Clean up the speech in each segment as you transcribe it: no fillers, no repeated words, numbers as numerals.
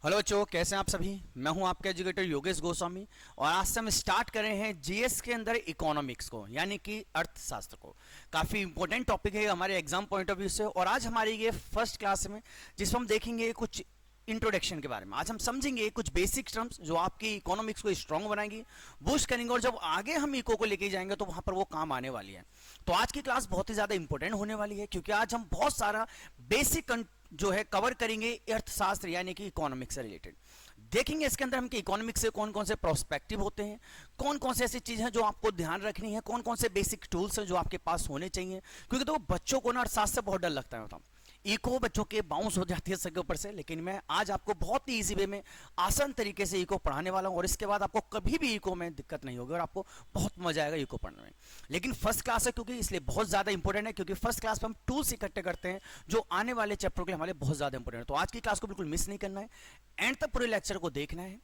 Hello बच्चों, कैसे हैं आप सभी। मैं हूं आपका एजुकेटर योगेश गोस्वामी और आज से हम स्टार्ट कर रहे हैं जीएस के अंदर इकोनॉमिक्स को, यानी कि अर्थशास्त्र को। काफ़ी इंपॉर्टेंट टॉपिक है हमारे एग्जाम पॉइंट ऑफ व्यू से। और आज हमारी ये फर्स्ट क्लास में जिसमें हम देखेंगे कुछ इंट्रोडक्शन के बारे में। आज हम समझेंगे कुछ बेसिक टर्म्स जो आपकी इकोनॉमिक्स को स्ट्रांग बनाएंगी, बूस्ट करेंगे, और जब आगे हम इको को लेके जाएंगे तो वहां पर वो काम आने वाली है। तो आज की क्लास बहुत ही ज्यादा इंपॉर्टेंट होने वाली है, क्योंकि आज हम बहुत सारा बेसिक जो है कवर करेंगे अर्थशास्त्र यानी कि इकोनॉमिक्स से रिलेटेड। देखेंगे इसके अंदर हम कि इकोनॉमिक्स से कौन कौन से प्रोस्पेक्टिव होते हैं, कौन कौन से ऐसी चीजें हैं जो आपको ध्यान रखनी है, कौन कौन से बेसिक टूल्स हैं जो आपके पास होने चाहिए। क्योंकि तो बच्चों को ना अर्थशास्त्र से बहुत डर लगता है। इको बच्चों के बाउंस हो जाती है सबके ऊपर से, लेकिन मैं आज आपको बहुत ही इजी वे में आसान तरीके से इको पढ़ाने वाला हूं और इसके बाद आपको कभी भी इको में दिक्कत नहीं होगी और आपको बहुत मजा आएगा इको पढ़ने में। लेकिन फर्स्ट क्लास है क्योंकि इसलिए बहुत ज्यादा इंपॉर्टेंट है, क्योंकि फर्स्ट क्लास में हम टूल्स इकट्ठे करते हैं जो आने वाले चैप्टर के लिए हमारे बहुत ज्यादा इंपॉर्टेंट है। तो आज की क्लास को बिल्कुल मिस नहीं करना है, एंड तक पूरे लेक्चर को देखना है।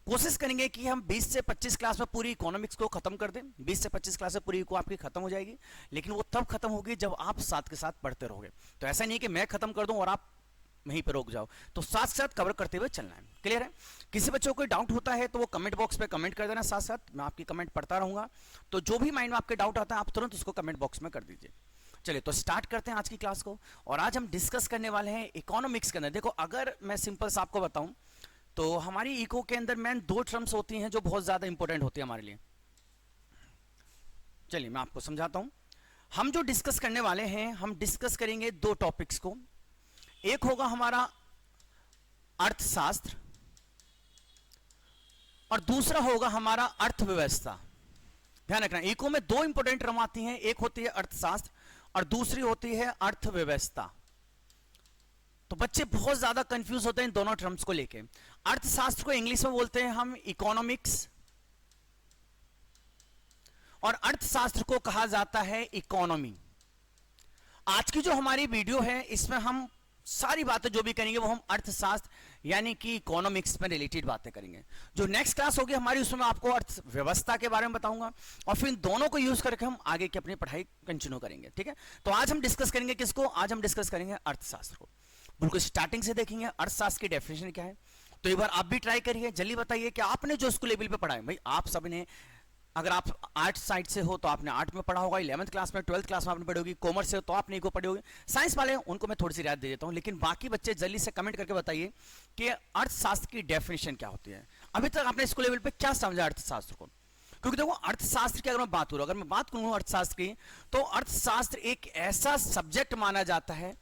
कोशिश करेंगे कि हम 20 से 25 क्लास में पूरी इकोनॉमिक्स को खत्म कर दें। 20 से 25 क्लास में पूरी इको आपकी खत्म हो जाएगी, लेकिन वो तब खत्म होगी जब आप साथ के साथ पढ़ते रहोगे। तो ऐसा नहीं है कि मैं खत्म कर दूं और आप वहीं पर रोक जाओ, तो साथ साथ कवर करते हुए चलना है। क्लियर है। किसी बच्चों को कोई डाउट होता है तो वो कमेंट बॉक्स पे कमेंट कर देना, साथ साथ मैं आपकी कमेंट पढ़ता रहूंगा। तो जो भी माइंड में आपके डाउट आता है आप तुरंत उसको कमेंट बॉक्स में कर दीजिए। चलिए तो स्टार्ट करते हैं आज की क्लास को। और आज हम डिस्कस करने वाले हैं इकोनॉमिक्स के अंदर। देखो, अगर मैं सिंपल सा आपको बताऊं तो हमारी इको के अंदर मेन दो टर्म्स होती हैं जो बहुत ज्यादा इंपॉर्टेंट होती है हमारे लिए। चलिए मैं आपको समझाता हूं। हम जो डिस्कस करने वाले हैं, हम डिस्कस करेंगे दो टॉपिक्स को। एक होगा हमारा अर्थशास्त्र और दूसरा होगा हमारा अर्थव्यवस्था। ध्यान रखना, इको में दो इंपॉर्टेंट टर्म आती हैं, एक होती है अर्थशास्त्र और दूसरी होती है अर्थव्यवस्था। तो बच्चे बहुत ज्यादा कंफ्यूज होते हैं इन दोनों टर्म्स को लेके। अर्थशास्त्र को इंग्लिश में बोलते हैं हम इकोनॉमिक्स और अर्थशास्त्र को कहा जाता है इकोनॉमी। आज की जो हमारी वीडियो है इसमें हम सारी बातें जो भी करेंगे वो हम अर्थशास्त्र यानी कि इकोनॉमिक्स में रिलेटेड बातें करेंगे। जो नेक्स्ट क्लास होगी हमारी उसमें आपको अर्थव्यवस्था के बारे में बताऊंगा और फिर इन दोनों को यूज करके हम आगे की अपनी पढ़ाई कंटिन्यू करेंगे। ठीक है, तो आज हम डिस्कस करेंगे किसको? आज हम डिस्कस करेंगे अर्थशास्त्र को। बिल्कुल स्टार्टिंग से देखेंगे अर्थशास्त्र की डेफिनेशन क्या है। तो एक बार आप भी ट्राई करिए, जल्दी बताइए कि आपने जो स्कूल लेवल पे पढ़ा है। भाई आप सबने, अगर आप आर्ट साइड से हो तो आपने आर्ट में पढ़ा होगा, 11th क्लास में, 12th क्लास में आपने पढ़ी होगी, कॉमर्स से हो तो आपने इको पढ़ी होगी, साइंस वाले उनको मैं थोड़ी सी रियायत दे देता हूं। लेकिन बाकी बच्चे जल्दी से कमेंट करके बताइए कि अर्थशास्त्र की डेफिनेशन क्या होती है। अभी तक आपने स्कूल लेवल पे क्या समझा अर्थशास्त्र को? क्योंकि देखो, अर्थशास्त्र की अगर मैं बात करूं, अगर मैं बात करूं अर्थशास्त्र की, तो अर्थशास्त्र एक ऐसा सब्जेक्ट माना जाता है,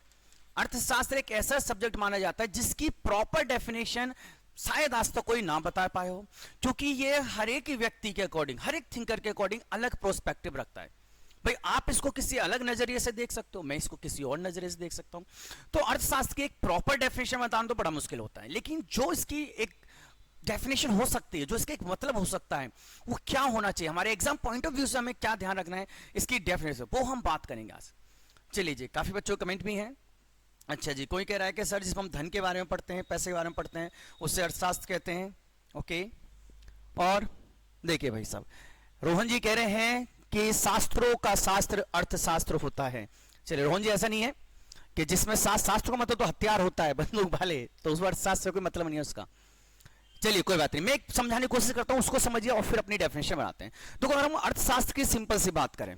अर्थशास्त्र एक ऐसा सब्जेक्ट माना जाता है जिसकी प्रॉपर डेफिनेशन शायद आज तक कोई ना बता पाए हो, क्योंकि ये हर एक व्यक्ति के अकॉर्डिंग, हर एक थिंकर के अकॉर्डिंग अलग प्रोस्पेक्टिव रखता है। भाई आप इसको किसी अलग नजरिए से देख सकते हो, मैं इसको किसी और नजरिए से देख सकता हूं। तो अर्थशास्त्र की एक प्रॉपर डेफिनेशन बताना तो बड़ा मुश्किल होता है, लेकिन जो इसकी एक डेफिनेशन हो सकती है, जो इसका एक मतलब हो सकता है, वो क्या होना चाहिए, हमारे एग्जाम पॉइंट ऑफ व्यू से हमें क्या ध्यान रखना है इसकी डेफिनेशन, वो हम बात करेंगे आज। चलिए जी, काफी बच्चों कमेंट भी हैं। अच्छा जी, कोई कह रहा है कि सर जिसमें हम धन के बारे में पढ़ते हैं, पैसे के बारे में पढ़ते हैं, उससे अर्थशास्त्र कहते हैं। ओके, और देखिए भाई साहब, रोहन जी कह रहे हैं कि शास्त्रों का शास्त्र अर्थशास्त्र होता है। चलिए रोहन जी, ऐसा नहीं है कि जिसमें शास्त्र का मतलब तो हथियार होता है, बंदूक भाले, तो उस अर्थशास्त्र से कोई मतलब नहीं है उसका। चलिए कोई बात नहीं, मैं समझाने की कोशिश करता हूं, उसको समझिए और फिर अपनी डेफिनेशन बनाते हैं। तो अगर हम अर्थशास्त्र की सिंपल सी बात करें,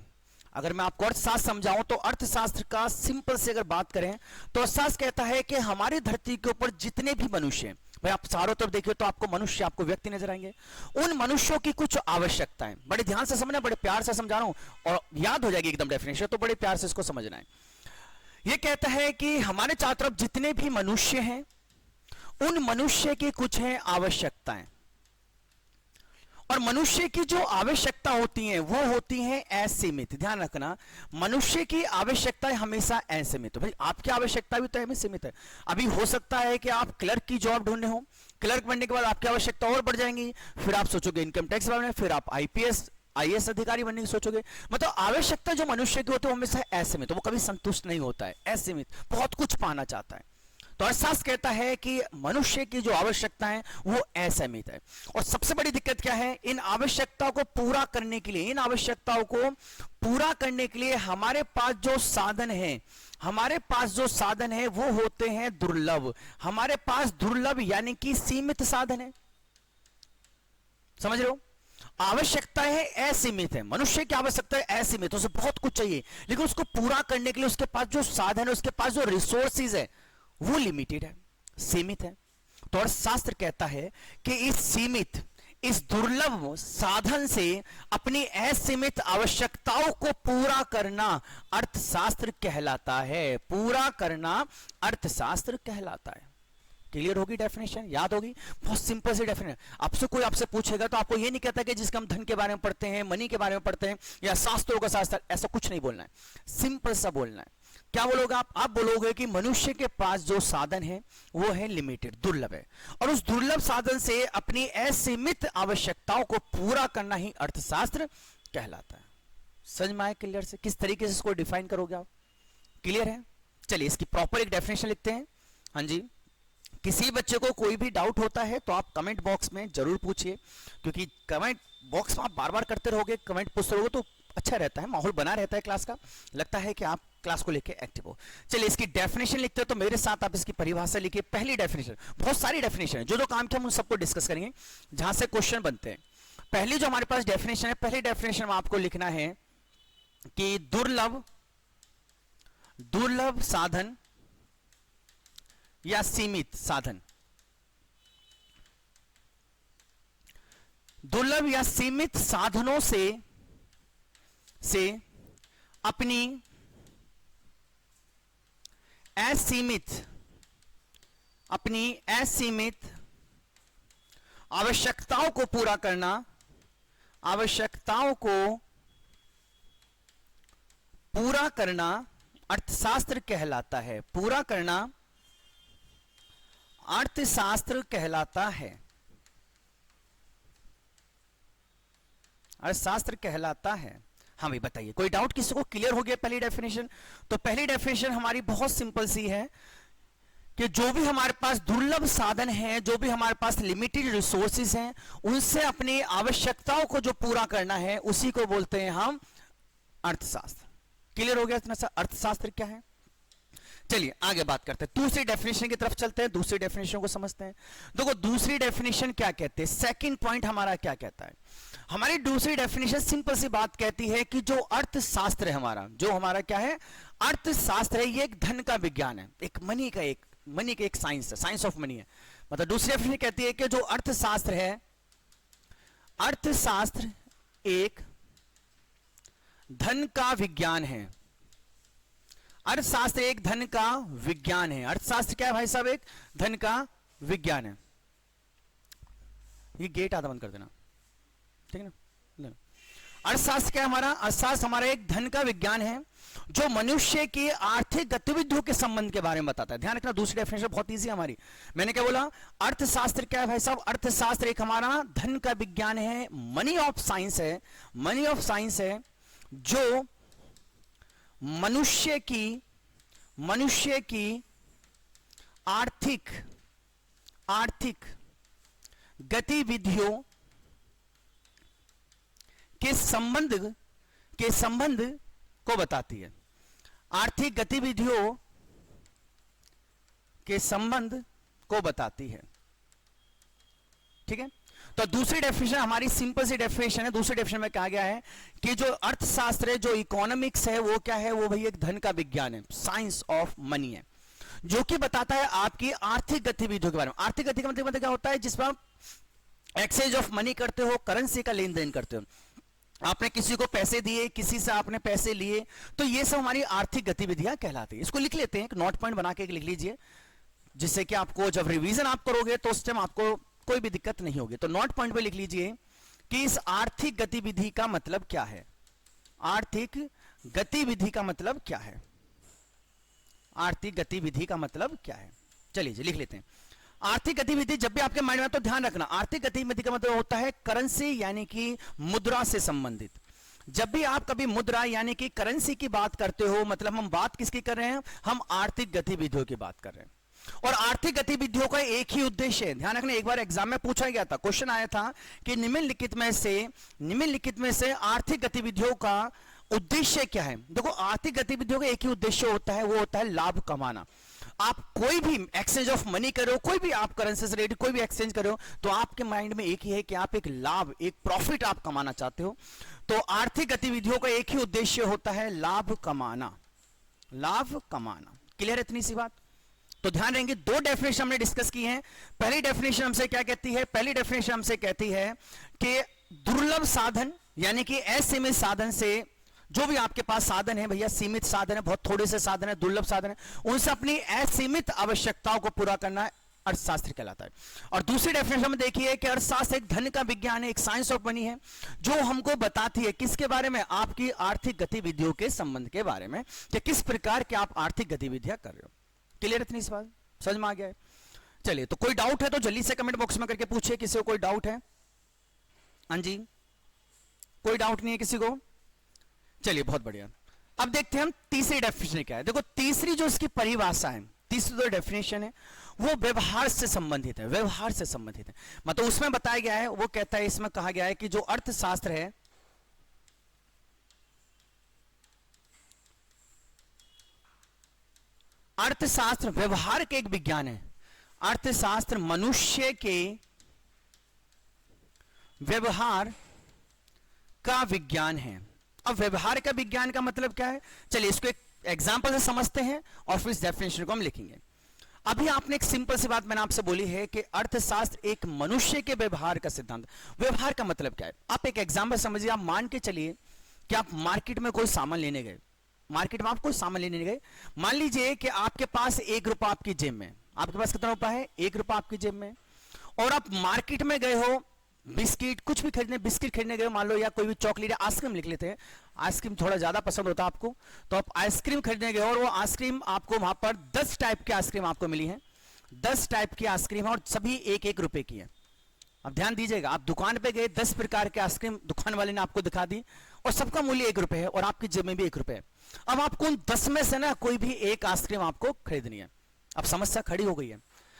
अगर मैं आपको अर्थशास्त्र समझाऊं तो अर्थशास्त्र का सिंपल से अगर बात करें तो अर्थशास्त्र कहता है कि हमारी धरती के ऊपर जितने भी मनुष्य हैं, भाई आप चारों तरफ देखिए तो आपको मनुष्य, आपको व्यक्ति नजर आएंगे, उन मनुष्यों की कुछ आवश्यकताएं, बड़े ध्यान से समझना, बड़े प्यार से समझा रहा हूं और याद हो जाएगी एकदम डेफिनेशन, तो बड़े प्यार से इसको समझना है। यह कहता है कि हमारे चारों तरफ जितने भी मनुष्य हैं, उन मनुष्य की कुछ है आवश्यकताएं, और मनुष्य की जो आवश्यकता होती हैं वो होती हैं असीमित। ध्यान रखना, मनुष्य की आवश्यकताएं हमेशा असीमित। भाई आपकी आवश्यकता भी तो सीमित है। अभी हो सकता है कि आप क्लर्क की जॉब ढूंढने हो, क्लर्क बनने के बाद आपकी आवश्यकता और बढ़ जाएंगी, फिर आप सोचोगे इनकम टैक्स भरने, फिर आप आईएएस अधिकारी बनने की सोचोगे। मतलब आवश्यकता जो मनुष्य की होती है वो हमेशा असीमित, वो कभी संतुष्ट नहीं होता है, असीमित, बहुत कुछ पाना चाहता है। तो अर्थशास्त्र कहता है कि मनुष्य की जो आवश्यकताएं वो असीमित है, और सबसे बड़ी दिक्कत क्या है, इन आवश्यकताओं को पूरा करने के लिए, इन आवश्यकताओं को पूरा करने के लिए हमारे पास जो साधन है, हमारे पास जो साधन है वो होते हैं दुर्लभ। हमारे पास दुर्लभ यानी कि सीमित साधन है, समझ रहे हो। आवश्यकताएं है असीमित है, मनुष्य की आवश्यकता है असीमित, उसे बहुत कुछ चाहिए, लेकिन उसको पूरा करने के लिए उसके पास जो साधन है, उसके पास जो रिसोर्सेज है वो लिमिटेड है, सीमित है। तो अर्थशास्त्र कहता है कि इस सीमित, इस दुर्लभ साधन से अपनी असीमित आवश्यकताओं को पूरा करना अर्थशास्त्र कहलाता है, पूरा करना अर्थशास्त्र कहलाता है। क्लियर होगी डेफिनेशन, याद होगी, बहुत सिंपल सी डेफिनेशन। आपसे पूछेगा तो आपको ये नहीं कहता कि जिसका हम धन के बारे में पढ़ते हैं, मनी के बारे में पढ़ते हैं, या शास्त्रों का शास्त्र, ऐसा कुछ नहीं बोलना है, सिंपल सा बोलना है। क्या बोलोगे आप बोलोगे कि मनुष्य के पास जो साधन है वो है लिमिटेड, दुर्लभ है, और उस दुर्लभ साधन से अपनी असीमित आवश्यकताओं को पूरा करना ही अर्थशास्त्र कहलाता है। समझ में आया क्लियर से, किस तरीके से इसको डिफाइन करोगे आप, क्लियर है। चलिए इसकी प्रॉपर एक डेफिनेशन लिखते हैं। हाँ जी, किसी बच्चे को कोई भी डाउट होता है तो आप कमेंट बॉक्स में जरूर पूछिए, क्योंकि कमेंट बॉक्स में आप बार बार करते रहोगे, कमेंट पूछते रहोगे तो अच्छा रहता है, माहौल बना रहता है क्लास का, लगता है कि आप क्लास को लेके एक्टिव हो। चलिए इसकी डेफिनेशन लिखते हो तो मेरे साथ आप इसकी परिभाषा लिखिए। पहली डेफिनेशन, बहुत सारी डेफिनेशन है, जो काम किया हम उन सबको डिस्कस करेंगे जहां से क्वेश्चन बनते हैं। पहली जो हमारे पास डेफिनेशन है, पहली डेफिनेशन में आपको लिखना है कि दुर्लभ साधन या सीमित साधन, दुर्लभ या सीमित साधनों से अपनी असीमित आवश्यकताओं को पूरा करना, आवश्यकताओं को पूरा करना अर्थशास्त्र कहलाता है, पूरा करना अर्थशास्त्र कहलाता है, अर्थशास्त्र कहलाता है। हाँ भाई बताइए, कोई डाउट किसी को, क्लियर हो गया पहली डेफिनेशन। तो पहली डेफिनेशन हमारी बहुत सिंपल सी है कि जो भी हमारे पास दुर्लभ साधन है, जो भी हमारे पास लिमिटेड रिसोर्सेज हैं, उनसे अपनी आवश्यकताओं को जो पूरा करना है उसी को बोलते हैं हम अर्थशास्त्र। क्लियर हो गया इतना सा अर्थशास्त्र क्या है। चलिए आगे बात करते हैं, दूसरी डेफिनेशन की तरफ चलते हैं, दूसरी डेफिनेशन को समझते हैं। देखो दूसरी डेफिनेशन क्या कहते हैं, सेकंड पॉइंट हमारा क्या कहता है। हमारी दूसरी डेफिनेशन सिंपल सी बात कहती है कि जो अर्थशास्त्र है हमारा, जो हमारा क्या है, अर्थशास्त्र है, ये एक धन का विज्ञान है, एक मनी का एक साइंस है, साइंस ऑफ मनी है। मतलब दूसरी डेफिनेशन कहती है कि जो अर्थशास्त्र है, अर्थशास्त्र एक धन का विज्ञान है, अर्थशास्त्र एक धन का विज्ञान है। अर्थशास्त्र क्या है भाई साहब, एक धन का विज्ञान है। ये गेट आधा बंद कर देना, ठीक है ना। अर्थशास्त्र क्या है हमारा, अर्थशास्त्र हमारा एक धन का विज्ञान है जो मनुष्य की आर्थिक गतिविधियों के संबंध के बारे में बताता है। ध्यान रखना, दूसरी डेफिनेशन बहुत इजी है हमारी। मैंने क्या बोला, अर्थशास्त्र क्या है भाई साहब, अर्थशास्त्र एक हमारा धन का विज्ञान है, मनी ऑफ साइंस है, मनी ऑफ साइंस है, जो मनुष्य की आर्थिक गतिविधियों के संबंध को बताती है, आर्थिक गतिविधियों के संबंध को बताती है, ठीक है। तो दूसरी डेफिनेशन हमारी सिंपल सी डेफिनेशन है। दूसरी डेफिनेशन में कहा गया है कि जो अर्थशास्त्र है, जो इकोनॉमिक्स है, वो क्या है, वो भाई एक धन का विज्ञान है, साइंस ऑफ मनी है, जो कि बताता है आपकी आर्थिक गतिविधियों के बारे में। आर्थिक गतिविधि मतलब क्या होता है, जिसमें आप एक्सचेंज ऑफ मनी करते हो, करेंसी का लेन देन करते हो, आपने किसी को पैसे दिए, किसी से आपने पैसे लिए, तो ये सब हमारी आर्थिक गतिविधियां कहलाती है। इसको लिख लेते हैं, एक नोट पॉइंट बना के लिख लीजिए, जिससे कि आपको जब रिवीजन आप करोगे तो उस टाइम आपको कोई भी दिक्कत नहीं होगी। तो नोट पॉइंट पे लिख लीजिए कि इस आर्थिक गतिविधि का मतलब क्या है, आर्थिक गतिविधि का मतलब क्या है, आर्थिक गतिविधि का मतलब क्या है। चलिए जी लिख लेते हैं। आर्थिक गतिविधि जब भी आपके माइंड में, तो ध्यान रखना, आर्थिक गतिविधि का मतलब होता है करेंसी यानी कि मुद्रा से संबंधित। जब भी आप कभी मुद्रा यानी कि करेंसी की बात करते हो, मतलब हम बात किसकी कर रहे हैं, हम आर्थिक गतिविधियों की बात कर रहे हैं। और आर्थिक गतिविधियों का एक ही उद्देश्य है। ध्यान रखना, एक बार एग्जाम में पूछा गया था, क्वेश्चन आया था कि निम्नलिखित में से आर्थिक गतिविधियों का उद्देश्य क्या है। देखो, आर्थिक गतिविधियों का एक ही उद्देश्य होता है, वो होता है लाभ कमाना। आप कोई भी एक्सचेंज ऑफ मनी करो, कोई भी आप करेंसी से रिलेटेड कोई भी एक्सचेंज करो, तो आपके माइंड में एक ही है कि आप एक लाभ, एक प्रॉफिट आप कमाना चाहते हो। तो आर्थिक गतिविधियों का एक ही उद्देश्य होता है लाभ कमाना, लाभ कमाना। क्लियर है इतनी सी बात? तो ध्यान रहेंगे, दो डेफिनेशन हमने डिस्कस की हैं। पहली डेफिनेशन हमसे क्या कहती है? पहली डेफिनेशन हमसे कहती है कि दुर्लभ साधन, यानी कि असीमित साधन से, जो भी आपके पास साधन है भैया, सीमित साधन है, बहुत थोड़े से साधन है, दुर्लभ साधन है, उनसे अपनी असीमित आवश्यकताओं को पूरा करना है, अर्थशास्त्र कहलाता है। और दूसरी डेफिनेशन में देखिए कि अर्थशास्त्र एक धन का विज्ञान है, एक साइंस ऑफ मनी है, जो हमको बताती है किसके बारे में? आपकी आर्थिक गतिविधियों के संबंध के बारे में, कि किस प्रकार के आप आर्थिक गतिविधियां कर रहे हो। क्लियर इतनी सी बात? समझ में आ गया है? चलिए, तो कोई डाउट है तो जल्दी से कमेंट बॉक्स में करके पूछिए, किसी को कोई डाउट है? हाँ जी, कोई डाउट नहीं है किसी को? चलिए, बहुत बढ़िया। अब देखते हैं हम तीसरी डेफिनेशन क्या है। देखो, तीसरी जो इसकी परिभाषा है, तीसरी जो डेफिनेशन है, वो व्यवहार से संबंधित है, व्यवहार से संबंधित है। मतलब उसमें बताया गया है, वो कहता है, इसमें कहा गया है कि जो अर्थशास्त्र है, अर्थशास्त्र व्यवहार के एक विज्ञान है। अर्थशास्त्र मनुष्य के व्यवहार का विज्ञान है। अब व्यवहार का विज्ञान का मतलब क्या है? चलिए, इसको एक एग्जांपल से समझते हैं और फिर इस डेफिनेशन को हम लिखेंगे। अभी आपने एक सिंपल सी बात मैंने आपसे बोली है कि अर्थशास्त्र एक मनुष्य के व्यवहार का सिद्धांत। व्यवहार का मतलब क्या है? आप एक एग्जांपल समझिए। आप मान के चलिए कि आप मार्केट में कोई सामान लेने गए, मार्केट में आप कोई सामान लेने गए। मान लीजिए कि आपके पास 1 रुपया आपकी जेब में, आपके पास कितना रुपया है? 1 रुपया आपकी जेब में। और आप मार्केट में गए हो, बिस्किट कुछ भी खरीदने, बिस्किट खरीदने गए मान लो, या कोई भी चॉकलेट या आइसक्रीम लिख लेते हैं, आइसक्रीम थोड़ा ज्यादा पसंद होता है आपको, तो आप आइसक्रीम खरीदने गए और वो आइसक्रीम आपको वहां पर 10 टाइप की आइसक्रीम आपको मिली है, 10 टाइप की आइसक्रीम है और सभी 1-1 रुपए की है। अब ध्यान दीजिएगा, आप दुकान पे गए, 10 प्रकार के आइसक्रीम दुकान वाले ने आपको दिखा दी और सबका मूल्य 1 रुपए है और आपकी जेब में भी 1 रुपए है। अब आपको उन 10 में से ना कोई भी एक आइसक्रीम आपको खरीदनी है। अब समस्या खड़ी हो गई है,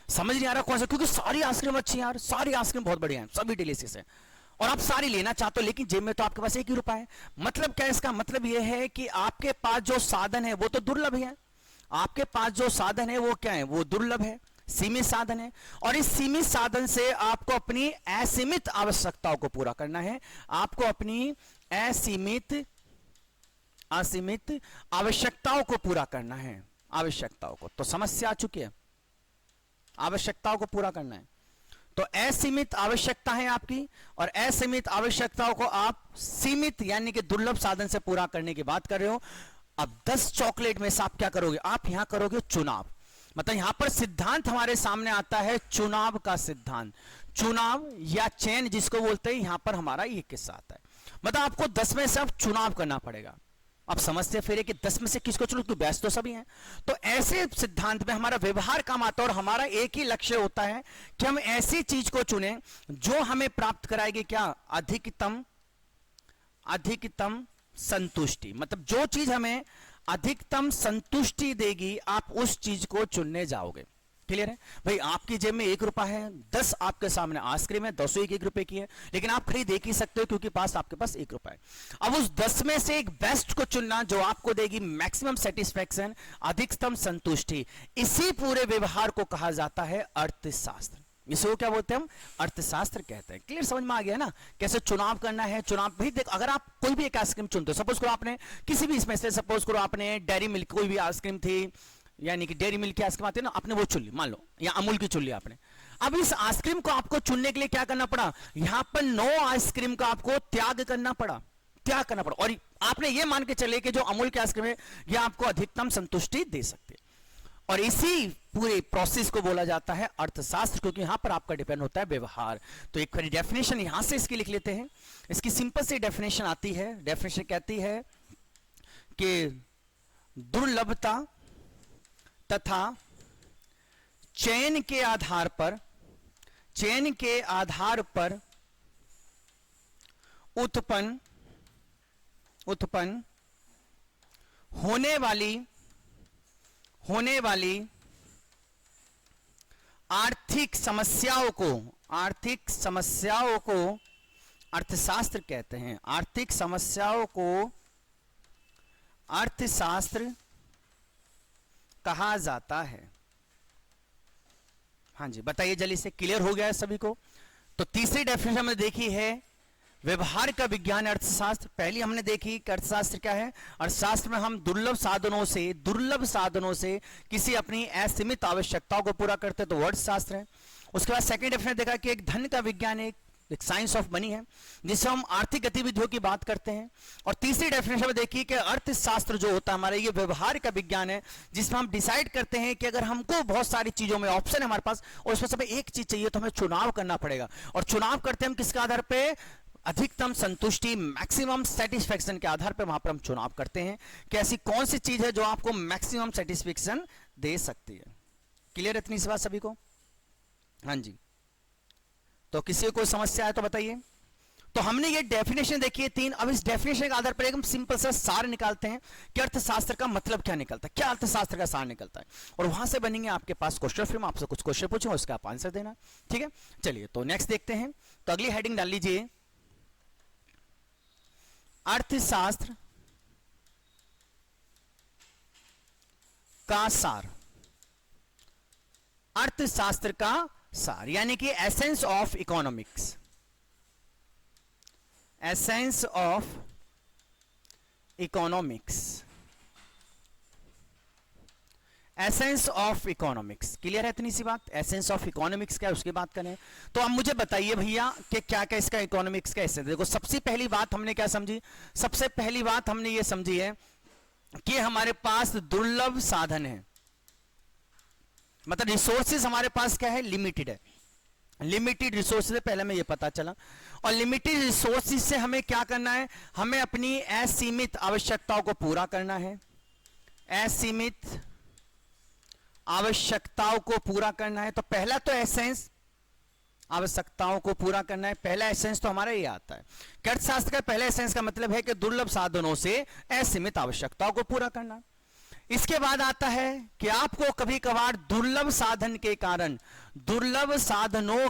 समझ नहीं आ रहा कौन सा, क्योंकि सारी आइसक्रीम अच्छी है यार, सारी आइसक्रीम बहुत बढ़िया है, सभी डिलीशियस है और आप सारी लेना चाहते हो, लेकिन जेब में तो आपके पास 1 ही रुपया है। मतलब क्या है इसका? मतलब यह है कि आपके पास जो साधन है वो तो दुर्लभ है, आपके पास जो साधन है वो क्या है? वो दुर्लभ है, सीमित साधन है। और इस सीमित साधन से आपको अपनी असीमित आवश्यकताओं को पूरा करना है, आपको अपनी असीमित आवश्यकताओं को पूरा करना है, आवश्यकताओं को। तो समस्या आ चुकी है, आवश्यकताओं को पूरा करना है। तो असीमित आवश्यकता है आपकी, और असीमित आवश्यकताओं को आप सीमित यानी कि दुर्लभ साधन से पूरा करने की बात कर रहे हो। अब 10 चॉकलेट में से आप क्या करोगे? आप यहां करोगे चुनाव। मतलब यहां पर सिद्धांत हमारे सामने आता है चुनाव का सिद्धांत, चुनाव या चयन जिसको बोलते हैं, यहां पर हमारा ये किस्सा आता है। मतलब आपको 10 में से अब चुनाव करना पड़ेगा। अब समझते फिर कि 10 में से किसको चुनो, तो बेस्ट तो सभी हैं। तो ऐसे सिद्धांत में हमारा व्यवहार काम आता है और हमारा एक ही लक्ष्य होता है कि हम ऐसी चीज को चुने जो हमें प्राप्त कराएगी क्या? अधिकतम संतुष्टि। मतलब जो चीज हमें अधिकतम संतुष्टि देगी, आप उस चीज को चुनने जाओगे। क्लियर है भाई? आपकी जेब में 1 रुपया है, 10 आपके सामने आइसक्रीम है, 10 1 रुपए की है, लेकिन आप खरीद एक ही सकते हो क्योंकि आपके पास 1 रुपया है। अब उस 10 में से एक बेस्ट को चुनना जो आपको देगी मैक्सिमम सेटिस्फैक्शन, अधिकतम संतुष्टि। इसी पूरे व्यवहार को कहा जाता है अर्थशास्त्र। इसको क्या बोलते हैं हम? अर्थशास्त्र कहते हैं। क्लियर समझ में आ गया ना कैसे चुनाव करना है? चुनाव भाई देख, अगर आप कोई भी एक आइसक्रीम चुनते हो, सपोज करो आपने किसी भी इसमें से, सपोज करो आपने डेयरी मिल्क कोई भी आइसक्रीम थी, यानी कि डेयरी मिल्क की आइसक्रीम आती है ना, आपने वो चुन ली मान लो, या अमूल की चुन ली आपने। अब इस आइसक्रीम को आपको चुनने के लिए क्या करना पड़ा? यहां पर 9 आइसक्रीम का आपको त्याग करना पड़ा, और आपने ये मान के चले कि जो अमूल की आइसक्रीम है ये आपको अधिकतम संतुष्टि दे सकती है। और इसी पूरे प्रोसेस को बोला जाता है अर्थशास्त्र, क्योंकि यहां पर आपका डिपेंड होता है व्यवहार। तो एक डेफिनेशन यहां से इसकी लिख लेते हैं। इसकी सिंपल सी डेफिनेशन आती है, डेफिनेशन कहती है कि दुर्लभता तथा चयन के आधार पर उत्पन्न होने वाली आर्थिक समस्याओं को अर्थशास्त्र कहते हैं। आर्थिक समस्याओं को अर्थशास्त्र कहा जाता है। हाँ जी, बताइए जल्दी से, क्लियर हो गया है सभी को? तो तीसरी डेफिनेशन हमने देखी है व्यवहार का विज्ञान अर्थशास्त्र। पहली हमने देखी कि अर्थशास्त्र क्या है। अर्थशास्त्र में हम दुर्लभ साधनों से किसी अपनी असीमित आवश्यकताओं को पूरा करते तो अर्थशास्त्र है। उसके बाद सेकंड डेफिनेशन देखा कि एक धन का विज्ञान है, एक साइंस ऑफ मनी है, जिससे हम आर्थिक गतिविधियों की बात करते हैं। और तीसरी डेफिनेशन में देखिए कि अर्थशास्त्र जो होता है हमारा, ये व्यवहार का विज्ञान है, जिसमें हम डिसाइड करते हैं कि अगर हमको बहुत सारी चीजों में ऑप्शन है हमारे पास और उसमें से एक चीज चाहिए तो हमें चुनाव करना पड़ेगा। और चुनाव करते हैं हम किसके आधार पर? अधिकतम संतुष्टि, मैक्सिमम सेटिस्फेक्शन के आधार पर वहां पर हम चुनाव करते हैं कि ऐसी कौन सी चीज है जो आपको मैक्सिमम सेटिस्फेक्शन दे सकती है। क्लियर इतनी सी बात सभी को? हाँ जी, तो किसी को कोई समस्या है तो बताइए। तो हमने ये डेफिनेशन देखी है 3। अब इस डेफिनेशन के आधार पर एकदम सिंपल सा सार निकालते हैं कि अर्थशास्त्र का मतलब क्या निकलता है, क्या अर्थशास्त्र का सार निकलता है, और वहां से बनेंगे आपके पास क्वेश्चन। फिर मैं आपसे कुछ क्वेश्चन पूछूंगा, उसका आप आंसर देना, ठीक है? चलिए तो नेक्स्ट देखते हैं। तो अगली हेडिंग डाल लीजिए, अर्थशास्त्र का सार। अर्थशास्त्र का सार यानी कि essence of economics. Essence of economics. Essence of economics clear है इतनी सी बात? एसेंस ऑफ इकोनॉमिक्स क्या है उसकी बात करें तो आप मुझे बताइए भैया कि क्या क्या इसका इकोनॉमिक्स का एसेंस। देखो सबसे पहली बात हमने क्या समझी? सबसे पहली बात हमने ये समझी है कि हमारे पास दुर्लभ साधन है, मतलब रिसोर्सेज हमारे पास क्या है? लिमिटेड है। लिमिटेड रिसोर्सेज है, पहले में ये पता चला। और लिमिटेड रिसोर्सेज से हमें क्या करना है? हमें अपनी असीमित आवश्यकताओं को पूरा करना है। असीमित आवश्यकताओं को पूरा करना है। तो पहला तो एसेंस आवश्यकताओं को पूरा करना है, पहला एसेंस तो हमारा ये आता है। अर्थशास्त्र का पहला एसेंस का मतलब है कि दुर्लभ साधनों से असीमित आवश्यकताओं को पूरा करना। इसके बाद आता है कि आपको कभी कभार दुर्लभ साधनों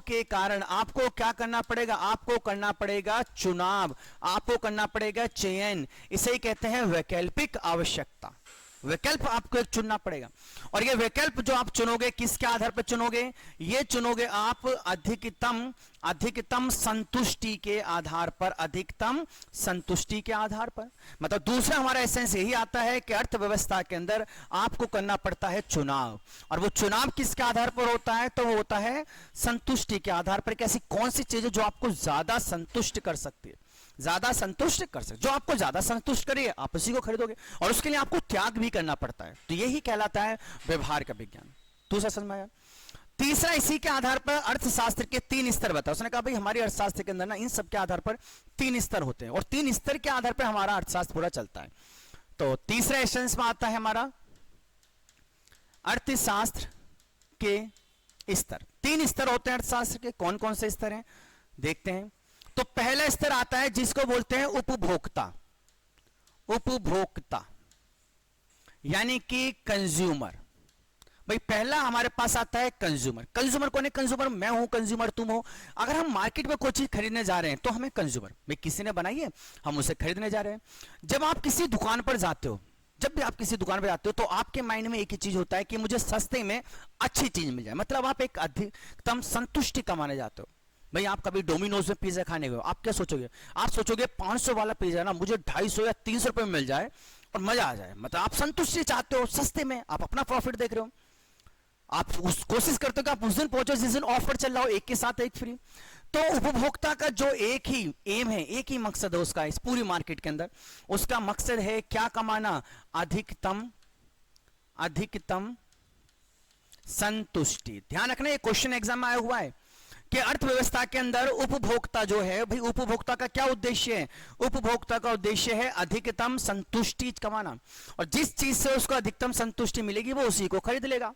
के कारण आपको क्या करना पड़ेगा? आपको करना पड़ेगा चुनाव, आपको करना पड़ेगा चयन। इसे ही कहते हैं वैकल्पिक आवश्यकता। विकल्प आपको एक चुनना पड़ेगा, और ये विकल्प जो आप चुनोगे किसके आधार पर चुनोगे? ये चुनोगे आप अधिकतम संतुष्टि के आधार पर। अधिकतम संतुष्टि के आधार पर मतलब दूसरा हमारा एसेंस यही आता है कि अर्थव्यवस्था के अंदर आपको करना पड़ता है चुनाव, और वो चुनाव किसके आधार पर होता है? तो वो होता है संतुष्टि के आधार पर। कैसी कौन सी चीज है जो आपको ज्यादा संतुष्ट कर सकती है? ज्यादा संतुष्ट कर सकते, जो आपको ज्यादा संतुष्ट करिए आप उसी को खरीदोगे, और उसके लिए आपको त्याग भी करना पड़ता है। तो यही कहलाता है व्यवहार का विज्ञान। दूसरा समझ में आया? तीसरा, इसी के आधार पर अर्थशास्त्र के 3 स्तर बताओ। उसने कहा भाई हमारी अर्थशास्त्र के अंदर ना इन सब के आधार पर 3 स्तर होते हैं, और 3 स्तर के आधार पर हमारा अर्थशास्त्र पूरा चलता है। तो तीसरा एसेंस में आता है हमारा अर्थशास्त्र के स्तर। 3 स्तर होते हैं अर्थशास्त्र के। कौन कौन से स्तर हैं देखते हैं। तो पहला स्तर आता है जिसको बोलते हैं उपभोक्ता। उपभोक्ता यानी कि कंज्यूमर। भाई पहला हमारे पास आता है कंज्यूमर। कंज्यूमर कौन है? कंज्यूमर मैं हूं, कंज्यूमर तुम हो। अगर हम मार्केट में कोई चीज खरीदने जा रहे हैं तो हमें कंज्यूमर, भाई किसी ने बनाई है, हम उसे खरीदने जा रहे हैं। जब आप किसी दुकान पर जाते हो, जब भी आप किसी दुकान पर जाते हो तो आपके माइंड में एक ही चीज होता है कि मुझे सस्ते में अच्छी चीज मिल जाए, मतलब आप एक अधिकतम संतुष्टि कमाने जाते हो। भाई आप कभी डोमिनोज में पिज्जा खाने गए हो, आप क्या सोचोगे? आप सोचोगे 500 वाला पिज्जा ना मुझे 250 या 300 रुपए में मिल जाए और मजा आ जाए, मतलब आप संतुष्टि चाहते हो, सस्ते में, आप अपना प्रॉफिट देख रहे हो। आप उस कोशिश करते हो कि आप उस दिन पहुंचो जिस दिन ऑफर चल रहा हो, एक के साथ एक फ्री। तो उपभोक्ता का जो एक ही एम है, एक ही मकसद है उसका इस पूरी मार्केट के अंदर, उसका मकसद है क्या कमाना? अधिकतम संतुष्टि। ध्यान रखना, ये क्वेश्चन एग्जाम में आया हुआ है कि अर्थव्यवस्था के अंदर उपभोक्ता जो है, भाई उपभोक्ता का क्या उद्देश्य है? उपभोक्ता का उद्देश्य है अधिकतम संतुष्टि कमाना, और जिस चीज से उसको अधिकतम संतुष्टि मिलेगी वो उसी को खरीद लेगा।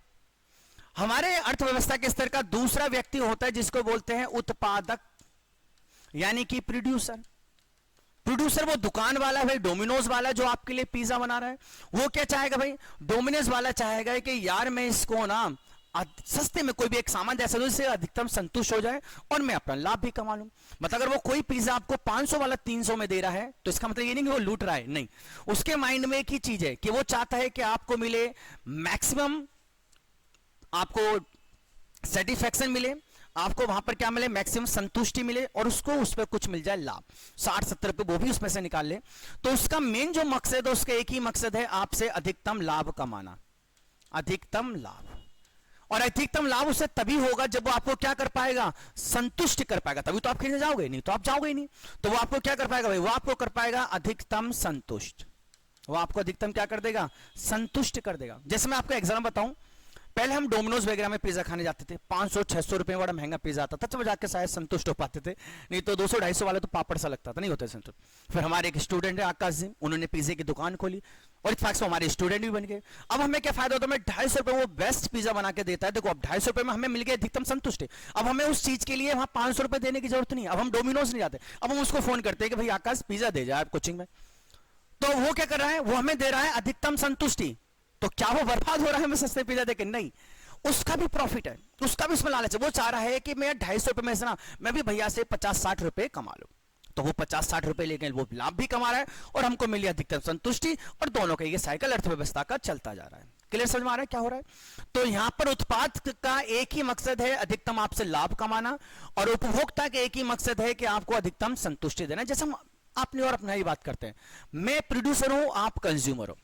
हमारे अर्थव्यवस्था के स्तर का दूसरा व्यक्ति होता है जिसको बोलते हैं उत्पादक, यानी कि प्रोड्यूसर। प्रोड्यूसर वो दुकान वाला है, भाई डोमिनोज वाला जो आपके लिए पिज्जा बना रहा है, वो क्या चाहेगा? भाई डोमिनोज वाला चाहेगा कि यार मैं इसको ना सस्ते में कोई भी एक सामान ऐसा दो जिससे अधिकतम संतुष्ट हो जाए और मैं अपना लाभ भी कमा लूं। मतलब अगर वो कोई पिज्जा आपको 500 वाला 300 में दे रहा है तो इसका मतलब ये नहीं कि वो लूट रहा है, नहीं, उसके माइंड में एक ही चीज है कि वो चाहता है कि आपको मिले मैक्सिमम, आपको सेटिस्फैक्शन मिले, आपको वहां पर क्या मिले, मैक्सिमम संतुष्टि मिले और उसको उस पर कुछ मिल जाए लाभ, 60-70 रुपए वो भी उसमें से निकाल ले। तो उसका मेन जो मकसद है, उसका एक ही मकसद है, आपसे अधिकतम लाभ कमाना, अधिकतम लाभ। और अधिकतम लाभ उससे तभी होगा जब वो आपको क्या कर पाएगा, संतुष्ट कर पाएगा, तभी तो आप खरीदने जाओगे, नहीं तो आप जाओगे ही नहीं। तो वो आपको क्या कर पाएगा भाई, वो आपको कर पाएगा अधिकतम संतुष्ट, वो आपको अधिकतम क्या कर देगा, संतुष्ट कर देगा। जैसे मैं आपको एग्जाम्पल बताऊं, पहले हम डोमिनोज वगैरह में पिज्जा खाने जाते थे, 500-600 रुपए बड़ा महंगा पिज्जा आता था, तब जाके शायद संतुष्ट हो पाते थे, नहीं तो 200-250 वाला तो पापड़ सा लगता था, नहीं होता संतुष्ट। फिर हमारे एक स्टूडेंट है आकाश जी, उन्होंने पिज्जे की दुकान खोली और इत्तेफाक से हमारे स्टूडेंट भी बन गए। अब हमें क्या फायदा होता है, 250 रुपए वो बेस्ट पिज्जा बना के देता है, देखो अब 250 रुपए में हमें मिल गया अधिकतम संतुष्टि। अब हमें उस चीज के लिए वहां 500 रुपए देने की जरूरत नहीं, अब हम डोमिनोज नहीं जाते, अब हम उसको फोन करते हैं कि भाई आकाश पिज्जा दे जाए कोचिंग में, तो वो क्या कर रहा है, वो हमें दे रहा है अधिकतम संतुष्टि। तो क्या वो बर्बाद हो रहा है हमें सस्ते पिज्जा देकर, नहीं, उसका भी प्रॉफिट है, उसका भी इसमें लालच है, वो चाह रहा है कि मैं 250 रुपए में से ना मैं भी भैया से 50-60 रुपए कमा लूं, तो वो 50-60 रुपए लेके वो लाभ भी कमा रहा है और हमको मिली अधिकतम संतुष्टि, और दोनों का ये साइकिल अर्थव्यवस्था का चलता जा रहा है। क्लियर समझ में आ रहा है क्या हो रहा है। तो यहां पर उत्पाद का एक ही मकसद है, अधिकतम आपसे लाभ कमाना, और उपभोक्ता का एक ही मकसद है कि आपको अधिकतम संतुष्टि देना। जैसे हम अपनी और अपना ही बात करते हैं, मैं प्रोड्यूसर हूं, आप कंज्यूमर हो,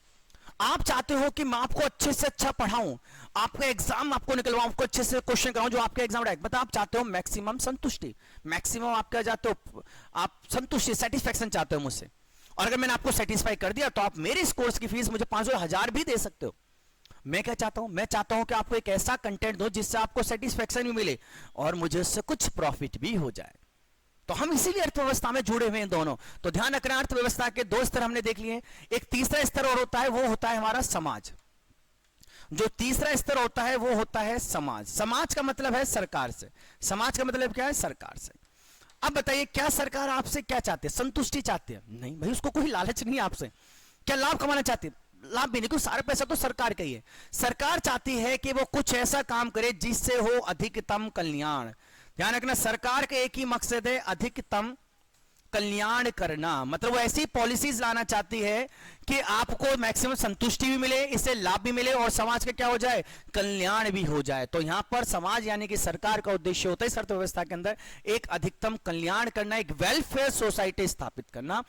आप चाहते हो कि मैं आपको अच्छे से अच्छा पढ़ाऊं, आपका एग्जाम आपको निकलवाऊं, आपको अच्छे से क्वेश्चन कराऊं जो आपके एग्जाम में, मतलब आप चाहते हो मैक्सिमम संतुष्टि, मैक्सिमम आप क्या चाहते हो, आप संतुष्टि, सेटिस्फैक्शन चाहते हो मुझसे, और अगर मैंने आपको सेटिस्फाई कर दिया तो आप मेरे इस कोर्स की फीस मुझे 500-1000 भी दे सकते हो। मैं क्या चाहता हूं, मैं चाहता हूं कि आपको एक ऐसा कंटेंट दो जिससे आपको सेटिस्फैक्शन भी मिले और मुझे उससे कुछ प्रॉफिट भी हो जाए। तो हम इसीलिए अर्थव्यवस्था में जुड़े हुए हैं दोनों। तो ध्यान रखना, अर्थव्यवस्था के 2 स्तर हमने देख लिए। एक तीसरा स्तर और होता है, वो होता है हमारा समाज। जो तीसरा स्तर होता है वो होता है समाज। समाज का मतलब है सरकार से, समाज का मतलब क्या है, सरकार से। अब बताइए, क्या सरकार आपसे क्या चाहती है, संतुष्टि चाहती है? नहीं भाई, उसको कोई लालच नहीं है आपसे। क्या लाभ कमाना चाहती है? लाभ भी नहीं, क्योंकि सारा पैसा तो सरकार का ही है। सरकार चाहती है कि वो कुछ ऐसा काम करे जिससे हो अधिकतम कल्याण। ध्यान रखना, सरकार का एक ही मकसद है, अधिकतम कल्याण करना। मतलब वो ऐसी पॉलिसीज लाना चाहती है कि आपको मैक्सिमम संतुष्टि भी मिले, इससे लाभ भी मिले और समाज का क्या हो जाए, कल्याण भी हो जाए। तो यहां पर समाज यानी कि सरकार का उद्देश्य होता है इस अर्थव्यवस्था के अंदर एक अधिकतम कल्याण करना, एक वेलफेयर सोसाइटी स्थापित करना।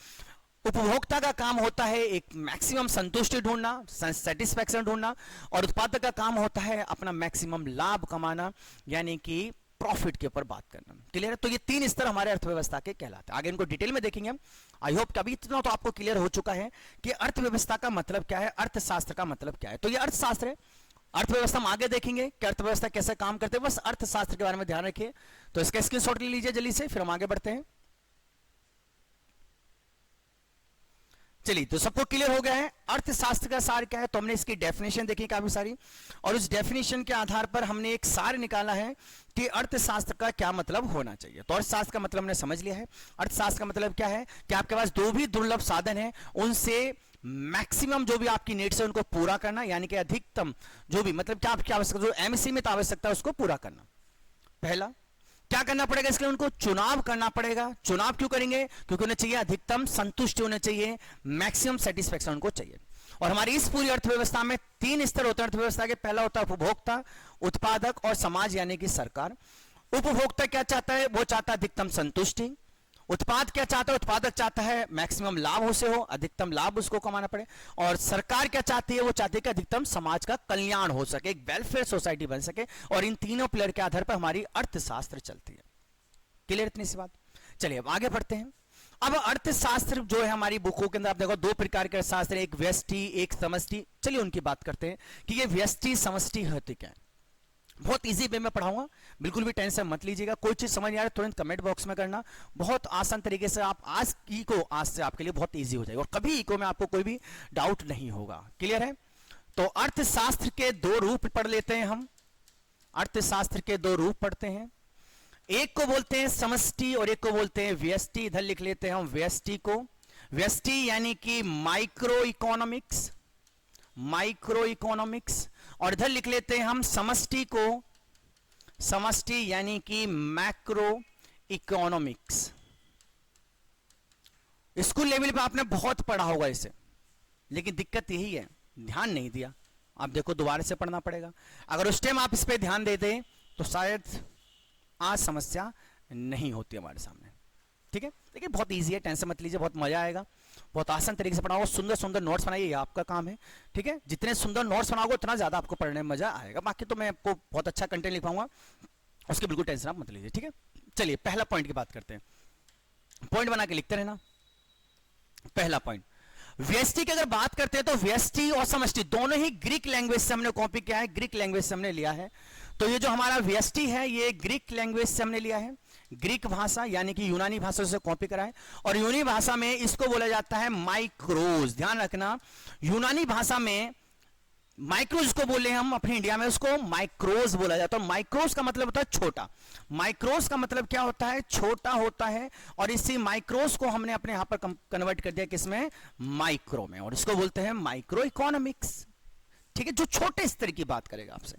उपभोक्ता का काम होता है एक मैक्सिमम संतुष्टि ढूंढना, सेटिस्फैक्शन ढूंढना, और उत्पादक का काम होता है अपना मैक्सिमम लाभ कमाना, यानी कि प्रॉफिट के ऊपर बात करना। क्लियर है। तो ये 3 स्तर हमारे अर्थव्यवस्था के कहलाते हैं। आगे इनको डिटेल में देखेंगे हम। आई होप अभी इतना तो आपको क्लियर हो चुका है कि अर्थव्यवस्था का मतलब क्या है, अर्थशास्त्र का मतलब क्या है। तो ये अर्थशास्त्र है। अर्थव्यवस्था हम आगे देखेंगे कि अर्थव्यवस्था कैसे काम करते हैं, बस अर्थशास्त्र के बारे में ध्यान रखिए। तो इसका स्क्रीनशॉट ले लीजिए जल्दी से, फिर हम आगे बढ़ते हैं। चलिए, तो सबको क्लियर हो गया है अर्थशास्त्र का सार क्या है। तो हमने इसकी डेफिनेशन देखी काफी सारी, और उस डेफिनेशन के आधार पर हमने एक सार निकाला है कि अर्थशास्त्र का क्या मतलब होना चाहिए। तो अर्थशास्त्र का मतलब हमने समझ लिया है। अर्थशास्त्र का मतलब क्या है कि आपके पास 2 भी दुर्लभ साधन है, उनसे मैक्सिमम जो भी आपकी नीड्स है उनको पूरा करना, यानी कि अधिकतम जो भी मतलब क्या आपकी आवश्यकता, जो एमसीमित आवश्यकता है उसको पूरा करना। पहला क्या करना पड़ेगा, इसके लिए उनको चुनाव करना पड़ेगा। चुनाव क्यों करेंगे, क्योंकि उन्हें चाहिए अधिकतम संतुष्टि, होने चाहिए मैक्सिमम सेटिस्फैक्शन उनको चाहिए। और हमारी इस पूरी अर्थव्यवस्था में 3 स्तर होते हैं अर्थव्यवस्था के। पहला होता है उपभोक्ता, उत्पादक और समाज यानी कि सरकार। उपभोक्ता क्या चाहता है, वो चाहता है अधिकतम संतुष्टि। उत्पाद क्या चाहता है, उत्पादक चाहता है मैक्सिमम लाभ उसे हो, अधिकतम लाभ उसको कमाना पड़े। और सरकार क्या चाहती है, वो चाहती है कि अधिकतम समाज का कल्याण हो सके, एक वेलफेयर सोसाइटी बन सके। और इन तीनों पिलर के आधार पर हमारी अर्थशास्त्र चलती है। क्लियर इतनी सी बात। चलिए अब आगे बढ़ते हैं। अब अर्थशास्त्र जो है हमारी बुकों के अंदर आप देखो 2 प्रकार के शास्त्र, एक व्यष्टि एक समष्टि। चलिए उनकी बात करते हैं कि ये व्यष्टि समष्टि होती क्या है। बहुत इजी वे में पढ़ाऊंगा, बिल्कुल भी टेंशन मत लीजिएगा। कोई चीज समझ नहीं आ रहा तुरंत कमेंट बॉक्स में करना, बहुत आसान तरीके से आप आज से आपके लिए बहुत इजी हो जाएगा और कभी इको में आपको कोई भी डाउट नहीं होगा। क्लियर है। तो अर्थशास्त्र के 2 रूप पढ़ लेते हैं हम। अर्थशास्त्र के 2 रूप पढ़ते हैं, एक को बोलते हैं समष्टि और एक को बोलते हैं व्यष्टि। इधर लिख लेते हैं हम व्यष्टि को। व्यष्टि यानी कि माइक्रो इकोनॉमिक्स, माइक्रो इकोनॉमिक्स, और इधर लिख लेते हैं हम समष्टि को, समष्टि यानी कि मैक्रो इकोनॉमिक्स। स्कूल लेवल पे आपने बहुत पढ़ा होगा इसे, लेकिन दिक्कत यही है ध्यान नहीं दिया। आप देखो दोबारा से पढ़ना पड़ेगा। अगर उस टाइम आप इस पे ध्यान देते तो शायद आज समस्या नहीं होती हमारे सामने। ठीक है, देखिए बहुत इजी है, टेंशन मत लीजिए, बहुत मजा आएगा, बहुत आसान तरीके से पढ़ाओ। सुंदर सुंदर नोट्स बनाइए, ये आपका काम है। ठीक है, जितने सुंदर नोट्स बनाओगे उतना ज्यादा आपको पढ़ने में मजा आएगा। बाकी तो मैं आपको बहुत अच्छा कंटेंट लिखवाऊंगा, उसकी बिल्कुल टेंशन आप मत लीजिए। ठीक है, चलिए पहला पॉइंट की बात करते हैं। पॉइंट बना के लिखते रहना। पहला पॉइंट, व्यष्टि की अगर बात करते हैं तो व्यष्टि और समष्टि दोनों ही ग्रीक लैंग्वेज से हमने कॉपी किया है, ग्रीक लैंग्वेज से हमने लिया है। तो ये जो हमारा व्यष्टि है ये ग्रीक लैंग्वेज से हमने लिया है, ग्रीक भाषा यानी कि यूनानी भाषा से कॉपी करा है। और यूनानी भाषा में इसको बोला जाता है माइक्रोज। ध्यान रखना, यूनानी भाषा में माइक्रोज को बोले हम अपने इंडिया में उसको माइक्रोज बोला जाता है। माइक्रोज का मतलब होता है छोटा। माइक्रोज का मतलब क्या होता है? छोटा होता है। और इसी माइक्रोज को हमने अपने यहां पर कन्वर्ट कर दिया किसमें? माइक्रो में, और इसको बोलते हैं माइक्रो इकोनॉमिक्स। ठीक है, जो छोटे स्तर की बात करेगा आपसे।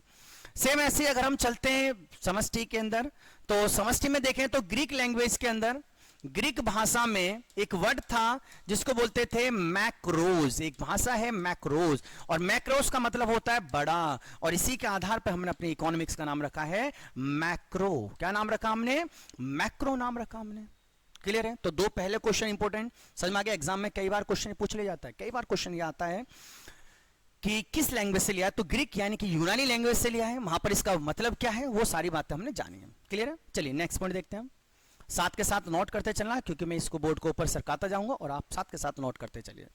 सेम ऐसे अगर हम चलते हैं समष्टि के अंदर, तो समष्टि में देखें तो ग्रीक लैंग्वेज के अंदर, ग्रीक भाषा में एक वर्ड था जिसको बोलते थे मैक्रोज। एक भाषा है मैक्रोज, और मैक्रोज का मतलब होता है बड़ा। और इसी के आधार पर हमने अपनी इकोनॉमिक्स का नाम रखा है मैक्रो। क्या नाम रखा हमने? मैक्रो नाम रखा हमने। क्लियर है? तो दो पहले क्वेश्चन इंपॉर्टेंट समझ में आ गया। एग्जाम में कई बार क्वेश्चन पूछ लिया जाता है, कई बार क्वेश्चन ये आता है कि किस लैंग्वेज से लिया है, तो ग्रीक यानी कि यूनानी लैंग्वेज से लिया है। वहां पर इसका मतलब क्या है वो सारी बातें हमने जानी है। क्लियर है? चलिए नेक्स्ट पॉइंट देखते हैं हम। साथ के साथ नोट करते चलना, क्योंकि मैं इसको बोर्ड को ऊपर सरकाता जाऊंगा और आप साथ के साथ नोट करते चलिए।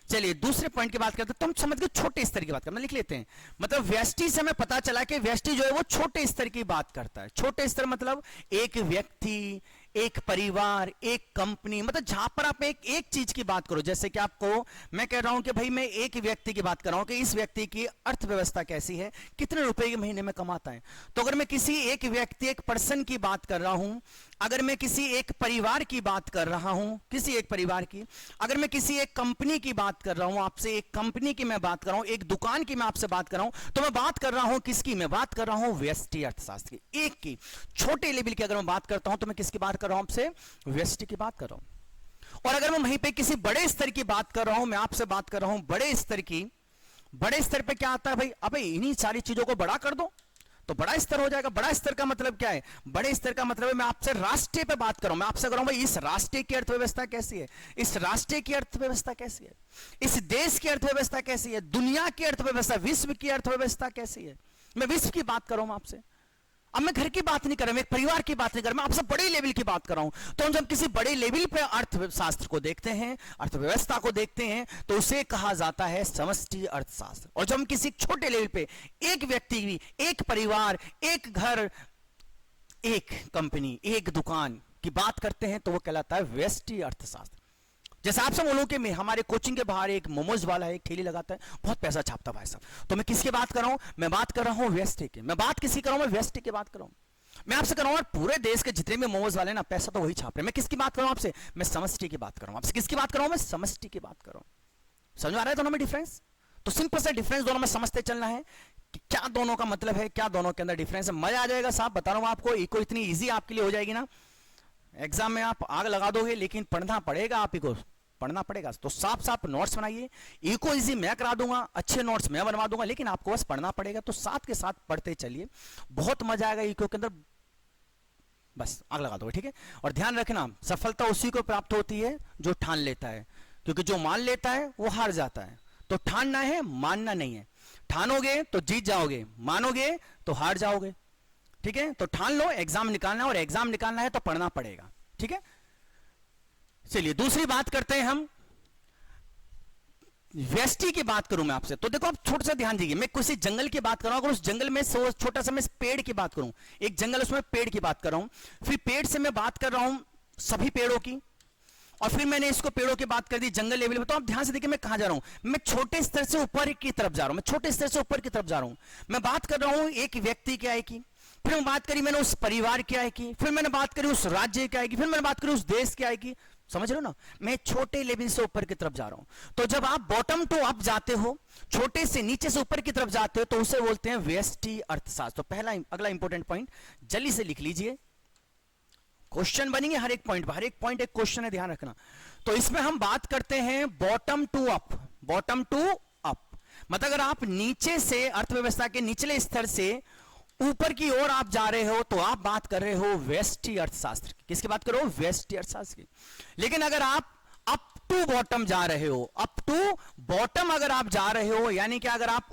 चलिए दूसरे पॉइंट की बात करते हैं। तो हम समझ गए छोटे स्तर की बात करना, लिख लेते हैं। मतलब व्यष्टि से हमें पता चला कि व्यष्टि जो है वो छोटे स्तर की बात करता है। छोटे स्तर मतलब एक व्यक्ति, एक परिवार, एक कंपनी, मतलब जहां पर आप एक चीज की बात करो। जैसे कि आपको मैं कह रहा हूं कि भाई मैं एक व्यक्ति की बात कर रहा हूं कि इस व्यक्ति की अर्थव्यवस्था कैसी है, कितने रुपए के महीने में कमाता है। तो अगर मैं किसी एक व्यक्ति, एक पर्सन की बात कर रहा हूं, अगर मैं किसी एक परिवार की बात कर रहा हूं, किसी एक परिवार की, अगर मैं किसी एक कंपनी की बात कर रहा हूं, आपसे एक कंपनी की मैं बात कर रहा हूं, एक दुकान की मैं आपसे बात कर रहा हूं, तो मैं बात कर रहा हूं किसकी? मैं बात कर रहा हूं व्यष्टि अर्थशास्त्र की, एक की। छोटे लेवल की अगर मैं बात करता हूं तो मैं किसकी बात कर रहा हूं? आपसे व्यष्टि की बात कर रहा हूं। और अगर मैं वहीं पे किसी बड़े स्तर की बात कर रहा हूं, मैं आपसे बात कर रहा हूं बड़े स्तर की, बड़े स्तर पे क्या आता है भाई? अबे इन्हीं सारी चीजों को बड़ा कर दो तो बड़ा स्तर हो जाएगा। बड़ा स्तर का मतलब क्या है? बड़े स्तर का मतलब है मैं आपसे राष्ट्रीय पे बात कर रहा हूं। मैं आपसे कर रहा हूं भाई इस राष्ट्र की अर्थव्यवस्था कैसी है, इस राष्ट्र की अर्थव्यवस्था कैसी है, इस देश की अर्थव्यवस्था कैसी है, दुनिया की अर्थव्यवस्था, विश्व की अर्थव्यवस्था कैसी है। मैं विश्व की बात कर रहा हूं आपसे। अब मैं घर की बात नहीं कर रहा, मैं एक परिवार की बात नहीं कर रहा, मैं आपसे बड़े लेवल की बात कर रहा हूं। तो हम जब किसी बड़े लेवल पे अर्थशास्त्र को देखते हैं, अर्थव्यवस्था को देखते हैं, तो उसे कहा जाता है समष्टि अर्थशास्त्र। और जब हम किसी छोटे लेवल पे एक व्यक्ति, एक परिवार, एक घर, एक कंपनी, एक दुकान की बात करते हैं तो वो कहलाता है व्यष्टि अर्थशास्त्र। जैसे आपसे बोलूं कि मैं हमारे कोचिंग के बाहर एक मोमोज वाला है, एक ठेली लगाता है, बहुत पैसा छापता भाई साहब। तो मैं किसकी बात कर रहा हूं? मैं बात कर रहा हूं व्यष्टि की। मैं बात किसी कर रहा हूं? मैं व्यष्टि की बात कर रहा हूं। मैं आपसे कर रहा हूं पूरे देश के जितने भी मोमोज वाले ना पैसा तो वही छाप रहे हैं। मैं किसकी बात कर रहा हूं आपसे? मैं समष्टि की बात कर रहा हूं। आपसे किसकी बात कर रहा हूं? मैं समष्टि की बात कर रहा हूं। समझ आ रहा है दोनों में डिफरेंस? तो सिंपल सा डिफरेंस दोनों में समझते चलना है कि क्या दोनों का मतलब है, क्या दोनों के अंदर डिफरेंस है। मजा आ जाएगा साहब, बता रहा हूं आपको। इको इतनी ईजी आपके लिए हो जाएगी ना, एग्जाम में आप आग लगा दोगे, लेकिन पढ़ना पड़ेगा, आप ही को पढ़ना पड़ेगा। तो साफ साफ नोट्स बनाइए। इको इजी मैं करा दूंगा, अच्छे नोट्स मैं बनवा दूंगा, लेकिन आपको बस पढ़ना पड़ेगा। तो साथ के साथ पढ़ते चलिए, बहुत मजा आएगा इको के अंदर, बस आग लगा दो। ठीक है? और ध्यान रखना, सफलता उसी को प्राप्त होती है जो ठान लेता है, क्योंकि जो मान लेता है वो हार जाता है। तो ठानना है, मानना नहीं है। ठानोगे तो जीत जाओगे, मानोगे तो हार जाओगे। ठीक है? तो ठान लो, एग्जाम निकालना है, और एग्जाम निकालना है तो पढ़ना पड़ेगा। ठीक है? चलिए दूसरी बात करते हैं हम। व्यष्टि की बात करूं मैं आपसे, तो देखो आप छोटा सा ध्यान दीजिए। मैं किसी जंगल की बात कर रहा हूं, अगर उस जंगल में छोटा सा मैं पेड़ की बात करूं, एक जंगल उसमें पेड़ की बात कर रहा हूं, फिर पेड़ से मैं बात कर रहा हूं सभी पेड़ों की, और फिर मैंने इसको पेड़ों की बात कर दी जंगल लेवल में। तो आप ध्यान से देखिए मैं कहां जा रहा हूं। मैं छोटे स्तर से ऊपर की तरफ जा रहा हूं, मैं छोटे स्तर से ऊपर की तरफ जा रहा हूं। मैं बात कर रहा हूं एक व्यक्ति की आय की, फिर मैं बात करी मैंने उस परिवार की आय की, फिर मैंने बात करी उस राज्य की आय की, फिर मैंने बात करी उस देश की आय की। समझ रहे हो ना, मैं छोटे लेवल से ऊपर की तरफ जा रहा हूं। तो जब आप बॉटम टू अप जाते हो, छोटे से नीचे से ऊपर की तरफ जाते हो, तो उसे बोलते हैं व्यष्टि अर्थशास्त्र। तो पहला अगला इंपॉर्टेंट पॉइंट जल्दी से लिख लीजिए, क्वेश्चन बनेंगे हर एक पॉइंट पर, हर एक पॉइंट एक क्वेश्चन है, ध्यान रखना। तो इसमें हम बात करते हैं bottom to up. Bottom to up मतलब अगर आप नीचे से, अर्थव्यवस्था के निचले स्तर से ऊपर की ओर आप जा रहे हो, तो आप बात कर रहे हो व्यष्टि अर्थशास्त्र की। किसकी बात करो? व्यष्टि अर्थशास्त्र की। लेकिन अगर आप अप टू बॉटम जा रहे हो, अप टू बॉटम अगर आप जा रहे हो, यानी कि अगर आप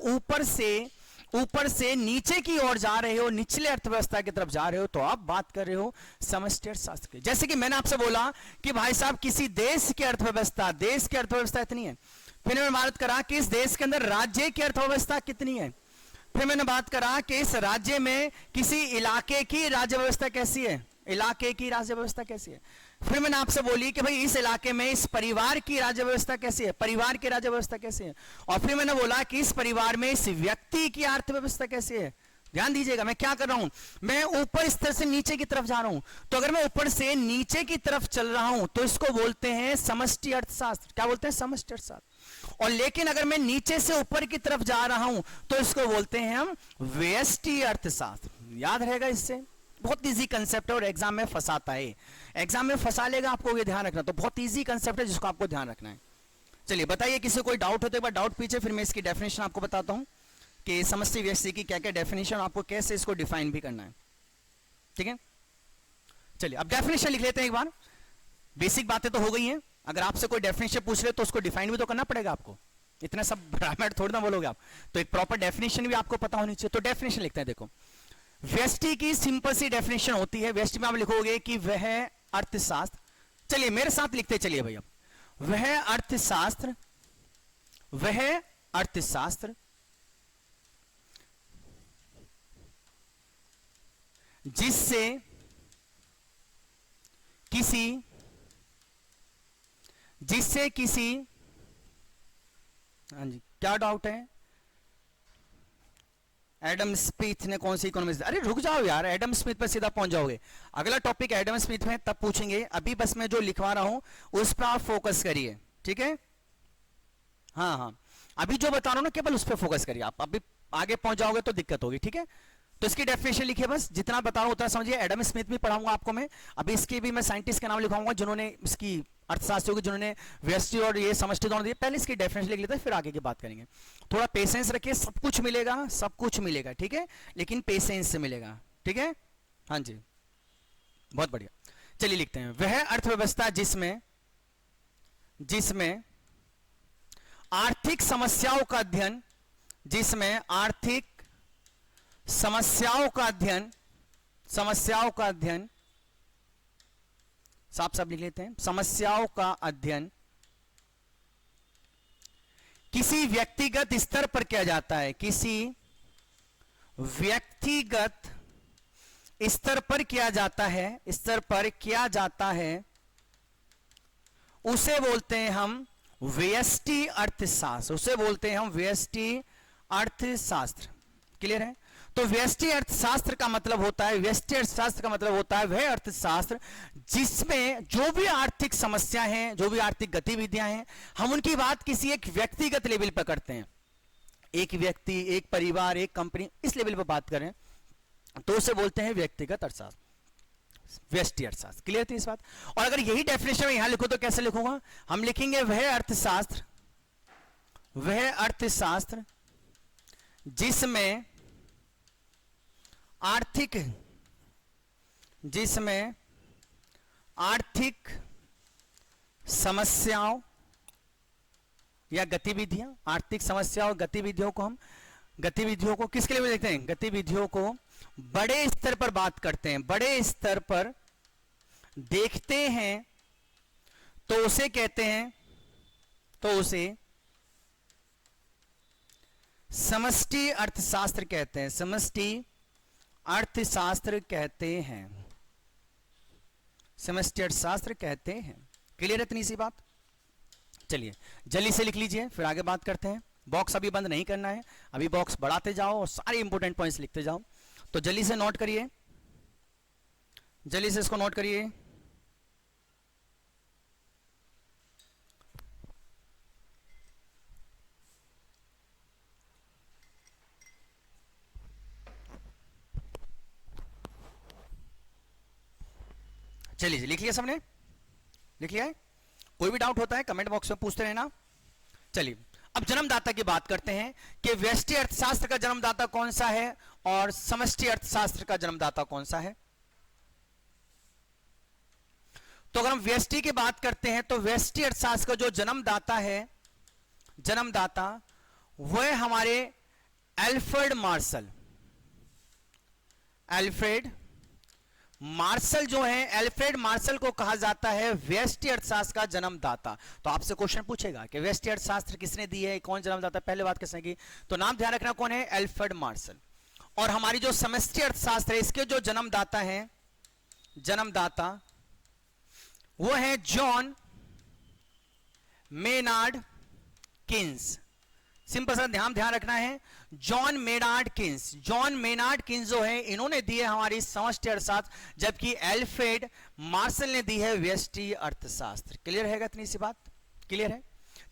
ऊपर से नीचे की ओर जा रहे हो, निचले अर्थव्यवस्था की तरफ जा रहे हो, तो आप बात कर रहे हो समष्टि अर्थशास्त्र की। जैसे कि मैंने आपसे बोला कि भाई साहब किसी देश की अर्थव्यवस्था इतनी है। फिर मैंने बात करा कि इस देश के अंदर राज्य की अर्थव्यवस्था कितनी है। फिर मैंने बात करा कि इस राज्य में किसी इलाके की राज्य व्यवस्था कैसी है, इलाके की राज्य व्यवस्था कैसी है। फिर मैंने आपसे बोली कि भाई इस इलाके में इस परिवार की राज्य व्यवस्था कैसी है, परिवार की राज्य व्यवस्था कैसी है। और फिर मैंने बोला कि इस परिवार में इस व्यक्ति की अर्थव्यवस्था कैसी है। ध्यान दीजिएगा, मैं क्या कर रहा हूं, मैं ऊपर स्तर से नीचे की तरफ जा रहा हूं। तो अगर मैं ऊपर से नीचे की तरफ चल रहा हूं, तो इसको बोलते हैं समष्टि अर्थशास्त्र। क्या बोलते हैं? समष्टि अर्थशास्त्र। और लेकिन अगर मैं नीचे से ऊपर की तरफ जा रहा हूं, तो इसको बोलते हैं हम व्यष्टि अर्थशास्त्र। याद रहेगा, इससे बहुत इजी कंसेप्ट है और एग्जाम में फंसाता है, एग्जाम में फंसा लेगा आपको, ये ध्यान रखना। तो बहुत इजी कंसेप्ट है जिसको आपको ध्यान रखना है। चलिए बताइए, किसी कोई डाउट होते एक बार डाउट पीछे, फिर मैं इसकी डेफिनेशन आपको बताता हूं कि समष्टि व्यष्टि की क्या क्या डेफिनेशन, आपको कैसे इसको डिफाइन भी करना है। ठीक है, चलिए अब डेफिनेशन लिख लेते हैं एक बार। बेसिक बातें तो हो गई हैं, अगर आपसे कोई डेफिनेशन पूछ रहे तो उसको डिफाइन भी तो करना पड़ेगा आपको, इतना सब ग्रामर थोड़ी ना बोलोगे आप, तो एक प्रॉपर डेफिनेशन भी आपको पता होनी चाहिए। तो डेफिनेशन लिखते हैं, देखो व्यष्टि की सिंपल सी डेफिनेशन होती है। व्यष्टि में आप लिखोगे कि वह अर्थशास्त्र, चलिए मेरे साथ लिखते चलिए भैया, वह अर्थशास्त्र जिससे किसी, हाँ जी क्या डाउट है? एडम स्मिथ ने कौन सी इकोनॉमिक्स, अरे रुक जाओ यार, एडम स्मिथ पर सीधा पहुंच जाओगे। अगला टॉपिक एडम स्मिथ में तब पूछेंगे, अभी बस मैं जो लिखवा रहा हूं उस पर आप फोकस करिए। ठीक है, हाँ, अभी जो बता रहा हूं ना केवल उस पर फोकस करिए। आप अभी आगे पहुंच जाओगे तो दिक्कत होगी। ठीक है, तो इसकी डेफिनेशन लिखिए, बस जितना बता रहा हूं उतना समझिए। एडम स्मिथ भी पढ़ाऊंगा आपको मैं, अभी इसके भी मैं साइंटिस्ट के नाम लिखाऊंगा जिन्होंने इसकी अर्थशास्त्रियों की, जिन्होंने व्यष्टि और ये समष्टि दोनों दिए। पहले इसकी डेफिनेशन लिख लेते हैं, फिर आगे की बात करेंगे। थोड़ा पेशेंस रखिए, सब कुछ मिलेगा, ठीक है, लेकिन पेशेंस से मिलेगा। ठीक है, हाँ जी, बहुत बढ़िया। चलिए लिखते हैं, वह अर्थव्यवस्था जिसमें आर्थिक समस्याओं का अध्ययन, साफ साफ लिख लेते हैं, समस्याओं का अध्ययन किसी व्यक्तिगत स्तर पर किया जाता है, किसी व्यक्तिगत स्तर पर किया जाता है, उसे बोलते हैं हम व्यष्टि अर्थशास्त्र। क्लियर है? तो व्यष्टि अर्थशास्त्र का मतलब होता है वह अर्थशास्त्र जिसमें जो भी आर्थिक समस्या हैं, जो भी आर्थिक गतिविधियां हैं, हम उनकी बात किसी एक व्यक्तिगत लेवल पर करते हैं। एक व्यक्ति, एक परिवार, एक कंपनी, इस लेवल पर बात करें तो उसे बोलते हैं व्यक्तिगत अर्थशास्त्र, व्यष्टि अर्थशास्त्र। क्लियर थी इस बात? और अगर यही डेफिनेशन में यहां लिखो तो कैसे लिखूंगा? हम लिखेंगे वह अर्थशास्त्र जिसमें आर्थिक समस्याओं या गतिविधियां, आर्थिक समस्याओं और गतिविधियों को किसके लिए देखते हैं? गतिविधियों को बड़े स्तर पर बात करते हैं, बड़े स्तर पर देखते हैं, तो उसे कहते हैं, समष्टि अर्थशास्त्र कहते हैं, समष्टि अर्थशास्त्र कहते हैं। क्लियर है इतनी सी बात? चलिए जल्दी से लिख लीजिए, फिर आगे बात करते हैं। बॉक्स अभी बंद नहीं करना है, अभी बॉक्स बढ़ाते जाओ और सारे इंपॉर्टेंट पॉइंट्स लिखते जाओ। तो जल्दी से नोट करिए, जल्दी से इसको नोट करिए। चलिए लिख लिया सबने, लिख लिया है? कोई भी डाउट होता है कमेंट बॉक्स में पूछते रहना। चलिए अब जन्मदाता की बात करते हैं कि व्यष्टि अर्थशास्त्र का जन्मदाता कौन सा है और समष्टि अर्थशास्त्र का जन्मदाता कौन सा है। तो अगर हम व्यष्टि की बात करते हैं तो व्यष्टि अर्थशास्त्र का जो जन्मदाता है, जन्मदाता वह हमारे एल्फ्रेड मार्शल, एल्फ्रेड मार्शल जो है, एल्फ्रेड मार्शल को कहा जाता है व्यष्टि अर्थशास्त्र का जन्मदाता। तो आपसे क्वेश्चन पूछेगा कि व्यष्टि अर्थशास्त्र किसने दी है, कौन जन्मदाता, पहले बात किसने की, तो नाम ध्यान रखना कौन है, एल्फ्रेड मार्शल। और हमारी जो समष्टि अर्थशास्त्र है इसके जो जन्मदाता है, जन्मदाता वो है जॉन मेनार्ड किन्स। सिंपल सा ध्यान रखना है, John Maynard Keynes. John Maynard Keynes जो है इन्होंने दी है हमारी समष्टि अर्थशास्त्र, जबकि एल्फ्रेड मार्शल ने दी है व्यष्टि अर्थशास्त्र। क्लियर है इतनी सी बात, क्लियर है?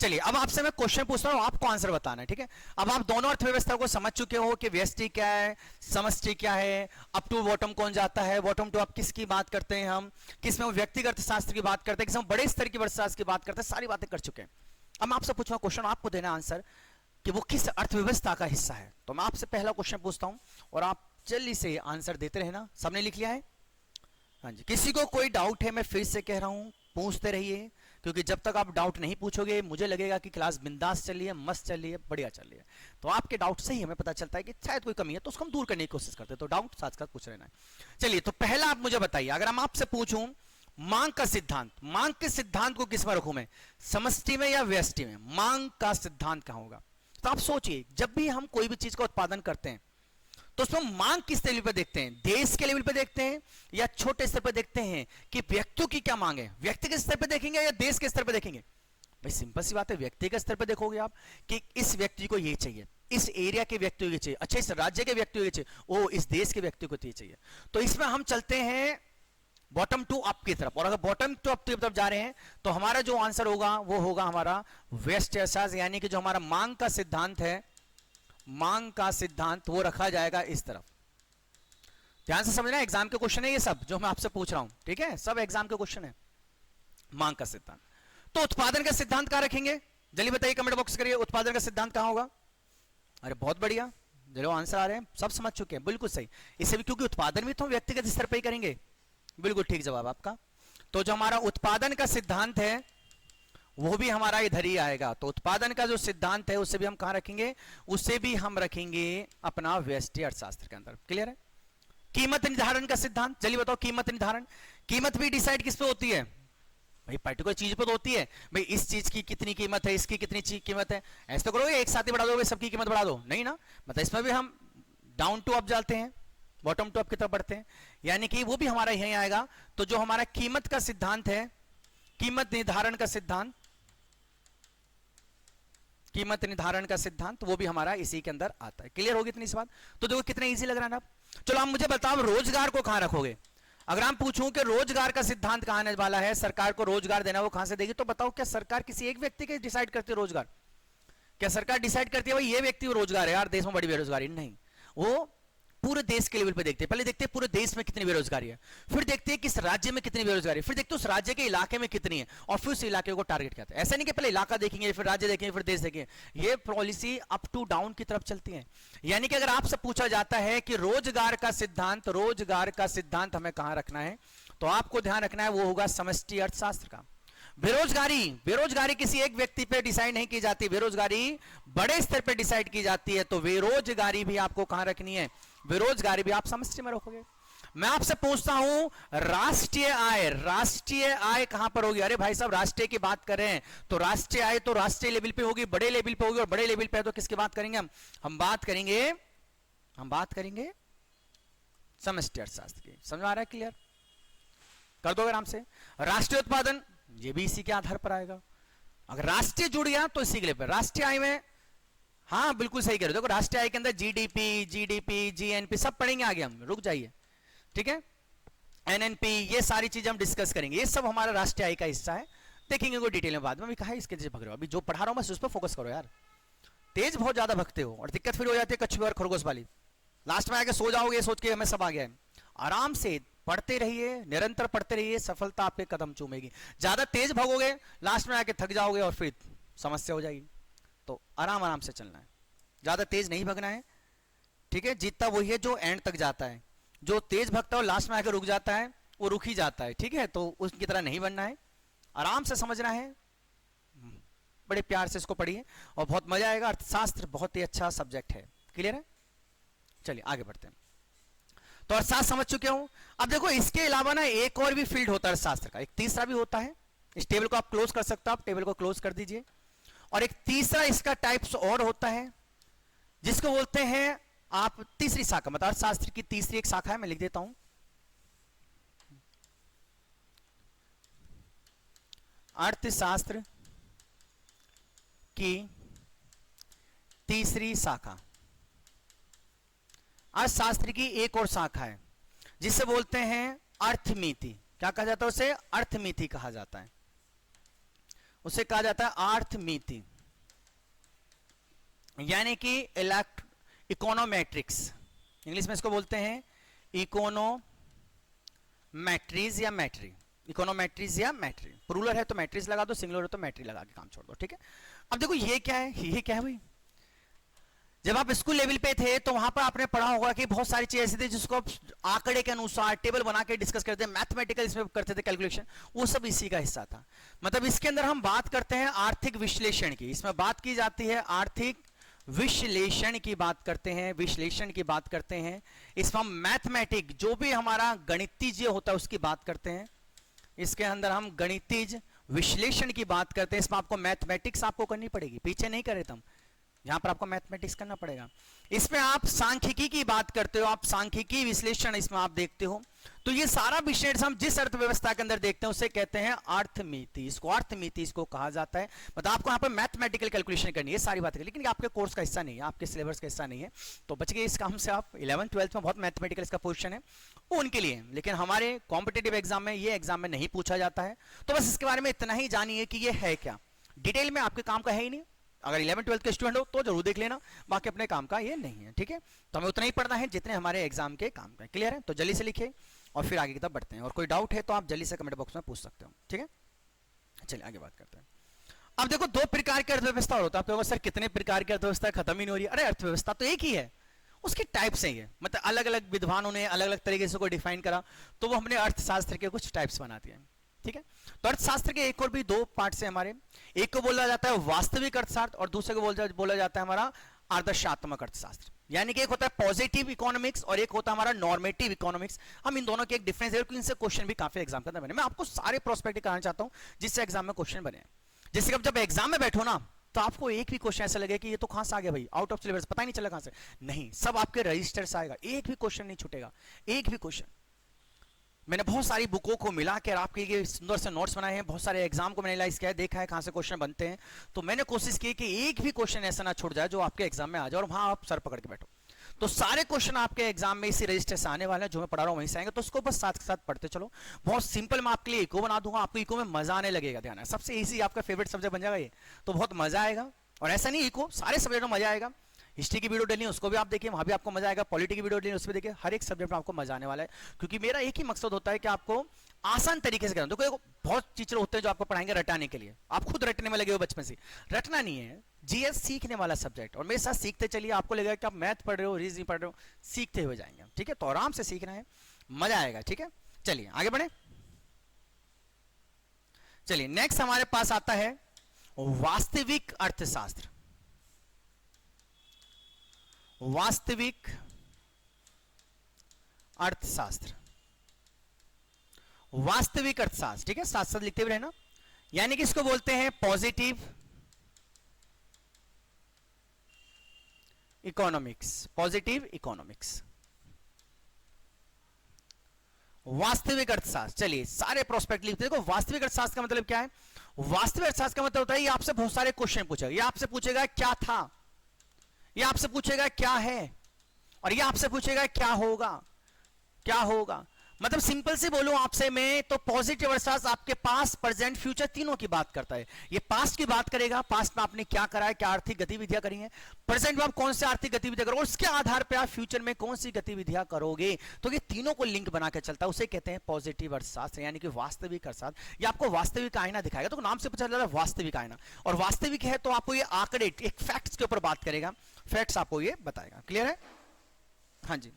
चलिए अब आपसे मैं क्वेश्चन पूछता हूं, आपको आंसर बताना है, ठीक है? अब आप दोनों अर्थव्यवस्था को समझ चुके हो कि व्यष्टि क्या है, समष्टि क्या है, अप टू बॉटम कौन जाता है, बॉटम टू अप किसकी बात करते हैं हम, किसमें हम व्यक्तिगत अर्थशास्त्र की बात करते हैं, किसमें बड़े स्तर की अर्थशास्त्र की बात करते हैं, सारी बातें कर चुके हैं। अब मैं आपसे पूछूंगा क्वेश्चन, आपको देना आंसर कि वो किस अर्थव्यवस्था का हिस्सा है। तो मैं आपसे पहला क्वेश्चन पूछता हूं और आप जल्दी से आंसर देते रहना। सबने लिख लिया है? हाँ जी। किसी को कोई डाउट है, मैं फिर से कह रहा हूं पूछते रहिए, क्योंकि जब तक आप डाउट नहीं पूछोगे मुझे लगेगा कि क्लास बिंदास चल रही है, मस्त चल रही है, बढ़िया चल रही है। तो आपके डाउट से ही हमें पता चलता है कि शायद कोई कमी है, तो उसको हम दूर करने की कोशिश करते हैं। तो डाउट साथ साथ पूछ लेना है। चलिए तो पहला आप मुझे बताइए, अगर हम आपसे पूछूं मांग का सिद्धांत, मांग के सिद्धांत को किस में रखूं मैं, समष्टि में या व्यष्टि में? मांग का सिद्धांत कहां होगा? तो आप सोचिए, जब भी हम कोई भी चीज का उत्पादन करते हैं तो उसमें मांग किस लेवल पे देखते हैं, देश के लेवल पे देखते हैं या छोटे स्तर पे देखते हैं कि व्यक्तियों की क्या मांग है? व्यक्तिगत स्तर पे देखेंगे या देश के स्तर पे देखेंगे? भाई सिंपल सी बात है, व्यक्तिगत स्तर पे देखोगे आप कि इस व्यक्ति को ये चाहिए, इस एरिया के व्यक्ति को ये चाहिए, अच्छा इस राज्य के व्यक्ति को ये चाहिए, ओ इस देश के व्यक्ति को ये चाहिए। तो इसमें हम चलते हैं बॉटम टू अप की तरफ, और अगर बॉटम टू अप की तरफ जा रहे हैं तो हमारा जो आंसर होगा वो होगा हमारा व्यष्टि अर्थशास्त्र, यानी कि जो हमारा मांग का सिद्धांत है, मांग का सिद्धांत वो रखा जाएगा इस तरफ। ध्यान से समझना, एग्जाम के क्वेश्चन है ये सब जो मैं आपसे पूछ रहा हूं, ठीक है? सब एग्जाम के क्वेश्चन है। मांग का सिद्धांत, तो उत्पादन का सिद्धांत कहां रखेंगे? जल्दी बताइए, कमेंट बॉक्स करिए, उत्पादन का सिद्धांत कहां होगा? अरे बहुत बढ़िया, जो आंसर आ रहे हैं सब समझ चुके हैं, बिल्कुल सही। इससे भी क्योंकि उत्पादन भी तो हम व्यक्तिगत स्तर पर ही करेंगे। बिल्कुल ठीक जवाब आपका। तो जो हमारा उत्पादन का सिद्धांत है वो भी हमारा इधर ही आएगा। तो उत्पादन का जो सिद्धांत है उसे भी हम कहां रखेंगे? उसे भी हम रखेंगे अपना व्यष्टि अर्थशास्त्र के अंदर। क्लियर है? कीमत निर्धारण का सिद्धांत, चलिए बताओ, कीमत निर्धारण, कीमत भी डिसाइड किस पे होती है? भाई पर्टिकुलर चीज पे तो होती है, भाई इस चीज की कितनी कीमत है, इसकी कितनी कीमत है, ऐसे तो करोगे एक साथ ही बढ़ा दोगे, सबकी कीमत बढ़ा दो, नहीं ना। मतलब इसमें भी हम डाउन टू अप जाते हैं, बॉटम टू अप की तरफ बढ़ते हैं, यानी कि वो भी हमारा यहीं आएगा। तो जो हमारा कीमत का सिद्धांत है, कीमत निर्धारण का सिद्धांत, कीमत निर्धारण का सिद्धांत वो भी हमारा इसी के अंदर आता है। क्लियर होगी इतनी सी बात? तो देखो कितना इजी लग रहा है ना। चलो आप मुझे बताओ रोजगार को कहां रखोगे? अगर हम पूछूं कि रोजगार का सिद्धांत कहां आने वाला है, सरकार को रोजगार देना वो कहां से देगी, तो बताओ क्या सरकार किसी एक व्यक्ति के डिसाइड करती है रोजगार? क्या सरकार डिसाइड करती है भाई ये व्यक्ति रोजगार है यार, देश में बड़ी बेरोजगारी? नहीं, वो पूरे देश के लेवल पे देखते हैं। पहले देखते हैं पूरे देश में कितनी बेरोजगारी है, फिर देखते हैं किस राज्य में कितनी बेरोजगारी है, फिर देखते हैं उस राज्य के इलाके में कितनी है, और फिर उस इलाके को टारगेट करते हैं। ऐसा नहीं कि पहले इलाका देखेंगे, फिर राज्य देखेंगे, फिर देश देखेंगे। ये पॉलिसी अप टू डाउन की तरफ चलती है। यानी कि अगर आपसे पूछा जाता है कि रोजगार का सिद्धांत, रोजगार का सिद्धांत हमें कहां रखना है, तो आपको ध्यान रखना है वो होगा समष्टि अर्थशास्त्र का। बेरोजगारी, बेरोजगारी किसी एक व्यक्ति पे डिसाइड नहीं की जाती, बेरोजगारी बड़े स्तर पे डिसाइड की जाती है। तो बेरोजगारी भी आपको कहां रखनी है? बेरोजगारी भी आप समष्टि में रखोगे। मैं आपसे पूछता हूं राष्ट्रीय आय, राष्ट्रीय आय कहां पर होगी? अरे भाई साहब राष्ट्रीय की बात कर रहे हैं तो राष्ट्रीय आय तो राष्ट्रीय लेवल पे होगी, बड़े लेवल पे होगी, और बड़े लेवल पे तो किसकी बात करेंगे हम बात करेंगे समष्टि अर्थशास्त्र की। समझ आ रहा है? क्लियर कर दोगे आराम से। राष्ट्रीय उत्पादन ये भी इसी के आधार पर आएगा। अगर राष्ट्रीय जुड़ गया तो इसी के लिए राष्ट्रीय आय में, हाँ बिल्कुल सही कह रहे हो। देखो राष्ट्रीय आय के अंदर जीडीपी, जीएनपी सब पढ़ेंगे आगे हम, रुक जाइए, ठीक है? एनएनपी, ये सारी चीजें हम डिस्कस करेंगे, ये सब हमारा राष्ट्रीय आय का हिस्सा है। देखेंगे कोई डिटेल में बाद में। अभी कहा है इसके पीछे भग रहे हो, अभी जो पढ़ा रहा हूं बस उस पर फोकस करो यार। तेज बहुत ज्यादा भगते हो और दिक्कत फिर हो जाती है कछुए और खरगोश वाली, लास्ट में आके सो जाओगे सोच के हमें सब आ गया है। आराम से पढ़ते रहिए, निरंतर पढ़ते रहिए, सफलता आपके कदम चूमेगी। ज्यादा तेज भागोगे लास्ट में आके थक जाओगे और फिर समस्या हो जाएगी। तो आराम आराम से चलना है, ज्यादा तेज नहीं भागना है, ठीक है। जीतता वही है जो एंड तक जाता है, जो तेज भागता है लास्ट में आकर रुक जाता है वो रुक ही जाता है, ठीक है। तो उसकी तरह नहीं बनना है, आराम से समझना है, बड़े प्यार से इसको पढ़िए और बहुत मजा आएगा। अर्थशास्त्र बहुत ही अच्छा सब्जेक्ट है, क्लियर है। चलिए आगे बढ़ते हैं। तो अर्थशास्त्र समझ चुके हो। अब देखो इसके अलावा ना एक और भी फील्ड होता है अर्थशास्त्र का, एक तीसरा भी होता है। इस टेबल को आप क्लोज कर सकते हो, आप टेबल को क्लोज कर दीजिए। और एक तीसरा इसका टाइप्स और होता है जिसको बोलते हैं आप तीसरी शाखा, मतलब अर्थशास्त्र की तीसरी एक शाखा है, मैं लिख देता हूं अर्थशास्त्र की तीसरी शाखा। अर्थशास्त्र की एक और शाखा है जिसे बोलते हैं अर्थमिति। क्या कहा जाता है उसे? अर्थमिति कहा जाता है, उसे कहा जाता है अर्थमिति, यानी कि इकोनोमेट्रिक्स। इंग्लिश में इसको बोलते हैं इकोनोमेट्रीज या मैट्री, इकोनोमेट्रीज या मैट्री। प्लूरल है तो मैट्रीज लगा दो, सिंगुलर है तो मैट्री लगा के काम छोड़ दो, ठीक है। अब देखो ये क्या है, ये क्या है भाई? जब आप स्कूल लेवल पे थे तो वहां पर आपने पढ़ा होगा कि बहुत सारी चीजें ऐसी थी जिसको आप आंकड़े के अनुसार टेबल बना के डिस्कस करते थे, मैथमेटिकल इसमें करते थे कैलकुलेशन, वो सब इसी का हिस्सा था। मतलब इसके अंदर हम बात करते हैं आर्थिक विश्लेषण की, इसमें बात की जाती है आर्थिक विश्लेषण की बात करते हैं, विश्लेषण की बात करते हैं। इसमें हम मैथमेटिक जो भी हमारा गणितीय होता है उसकी बात करते हैं। इसके अंदर हम गणितीय विश्लेषण की बात करते हैं। इसमें आपको मैथमेटिक्स आपको करनी पड़ेगी, पीछे नहीं करे तुम, यहां पर आपको मैथमेटिक्स करना पड़ेगा। इसमें आप सांख्यिकी की बात करते हो, आप सांख्यिकी विश्लेषण इसमें आप देखते हो। तो ये सारा विषय हम जिस अर्थव्यवस्था के अंदर देखते हैं उसे कहते हैं अर्थमिति, इसको अर्थमिति इसको कहा जाता है। मतलब आपको यहाँ पर मैथमेटिकल कैलकुलेशन करनी है, सारी बातें, लेकिन आपके कोर्स का हिस्सा नहीं है, आपके सिलेबस का हिस्सा नहीं है, तो बच गए इस काम से। आप 11th 12th में बहुत मैथमेटिकल इसका पोजीशन है वो उनके लिए, लेकिन हमारे कॉम्पिटेटिव एग्जाम में ये एग्जाम में नहीं पूछा जाता है। तो बस इसके बारे में इतना ही जानिए कि ये है क्या, डिटेल में आपके काम का है ही नहीं। अगर 11th 12th के स्टूडेंट हो तो जरूर देख लेना, बाकी अपने काम का ये नहीं है, ठीक है। तो हमें उतना ही पढ़ना है जितने हमारे एग्जाम के काम का, क्लियर है। तो जल्दी से लिखिए और फिर आगे की तरफ बढ़ते हैं, और कोई डाउट है तो आप जल्दी से कमेंट बॉक्स में पूछ सकते हो, ठीक है। चलिए आगे बात करते हैं। अब देखो दो प्रकार की अर्थव्यवस्था होता है। आप कहोगे सर कितने प्रकार की अर्थव्यवस्था, खत्म ही नहीं हो रही है। अरे अर्थव्यवस्था तो एक ही है, उसके टाइप्स हैं ये, मतलब अलग अलग विद्वानों ने अलग अलग तरीके से को डिफाइन करा, तो वो हमने अर्थशास्त्र के कुछ टाइप्स बना दिए, ठीक है। तो अर्थशास्त्र के एक और भी दो पार्ट से हमारे, एक को बोला जाता है वास्तविक अर्थशास्त्र और दूसरे को बोला जाता है हमारा आदर्शात्मक अर्थशास्त्र। यानी कि एक होता है पॉजिटिव इकोनॉमिक्स और एक होता है हमारा नॉर्मेटिव इकोनॉमिक्स। हम इन दोनों के एक डिफरेंस है, इनसे क्वेश्चन भी काफी एग्जाम के अंदर बने। मैं आपको सारे प्रोस्पेक्टिव कराना चाहता हूं जिससे एग्जाम में क्वेश्चन बने। जैसे जब एग्जाम में बैठो ना तो आपको एक भी क्वेश्चन ऐसा लगे कि ये तो कहां से आ गया भाई, आउट ऑफ सिलेबस, पता ही नहीं चला कहां से। नहीं, सब आपके रजिस्टर से आएगा, एक भी क्वेश्चन नहीं छूटेगा, एक भी क्वेश्चन। मैंने बहुत सारी बुकों को मिला कर आपके लिए सुंदर से नोट्स बनाए हैं, बहुत सारे एग्जाम को मैंने एनालाइज किया है, देखा है कहां से क्वेश्चन बनते हैं। तो मैंने कोशिश की कि एक भी क्वेश्चन ऐसा ना छूट जाए जो आपके एग्जाम में आ जाए और वहां आप सर पकड़ के बैठो। तो सारे क्वेश्चन आपके एग्जाम में इसी रजिस्टर से आने वाले हैं, जो मैं पढ़ा रहा हूं वहीं से आएंगे। तो उसको बस साथ के साथ पढ़ते चलो। बहुत सिंपल मैं आपके लिए इको बना दूंगा, आपको इको में मजा आने लगेगा। ध्यान है, सबसे इजी आपका फेवरेट सब्जेक्ट बन जाएगा ये, तो बहुत मजा आएगा। और ऐसा नहीं, इको सारे सब्जेक्ट में मजा आएगा। हिस्ट्री की वीडियो डाली उसको भी आप देखिए, वहां भी आपको मजा आएगा। पॉलिटी की वीडियो डाली उसमें देखिए, हर एक सब्जेक्ट में आपको मजा आने वाला है। क्योंकि मेरा एक ही मकसद होता है कि आपको आसान तरीके से करना। देखो बहुत टीचर होते हैं जो आपको पढ़ाएंगे रटाने के लिए, आप खुद रटने में लगे हो बचपन से। रटना नहीं है, जीएस सीखने वाला सब्जेक्ट, और मेरे साथ सीखते चलिए। आपको लगेगा कि आप मैथ पढ़ रहे हो, रीजनिंग पढ़ रहे हो, सीखते हुए जाएंगे, ठीक है। तो आराम से सीखना है, मजा आएगा, ठीक है। चलिए आगे बढ़े। चलिए नेक्स्ट हमारे पास आता है वास्तविक अर्थशास्त्र। वास्तविक अर्थशास्त्र, वास्तविक अर्थशास्त्र, ठीक है, साथ साथ लिखते हुए रहना। यानी कि इसको बोलते हैं पॉजिटिव इकोनॉमिक्स, पॉजिटिव इकोनॉमिक्स, वास्तविक अर्थशास्त्र। चलिए सारे प्रोस्पेक्ट लिखते हैं। देखो वास्तविक अर्थशास्त्र का मतलब क्या है? वास्तविक अर्थशास्त्र का मतलब होता है ये आपसे बहुत सारे क्वेश्चन पूछेगा। ये आपसे पूछेगा क्या था, ये आपसे पूछेगा क्या है, और ये आपसे पूछेगा क्या होगा, क्या होगा। मतलब सिंपल से बोलूं आपसे मैं तो पॉजिटिव अर्थशास्त्र आपके पास प्रेजेंट फ्यूचर तीनों की बात करता है। ये पास्ट की बात करेगा, पास्ट में आपने क्या करा है, क्या आर्थिक गतिविधियां करी हैं, प्रेजेंट में आप कौन सी आर्थिक गतिविधियां करोगे, उसके आधार पर आप फ्यूचर में कौन सी गतिविधियां करोगे। तो ये तीनों को लिंक बना के चलता है, उसे कहते हैं पॉजिटिव अर्थशास्त्र यानी कि वास्तविक अर्थशास्त्र। ये आपको वास्तविक आईना दिखाएगा, तो नाम से पता चल रहा है वास्तविक आईना, और वास्तविक है तो आपको ये आंकड़े एक फैक्ट्स के ऊपर बात करेगा, फैक्ट्स आपको ये बताएगा। क्लियर है? हाँ जी,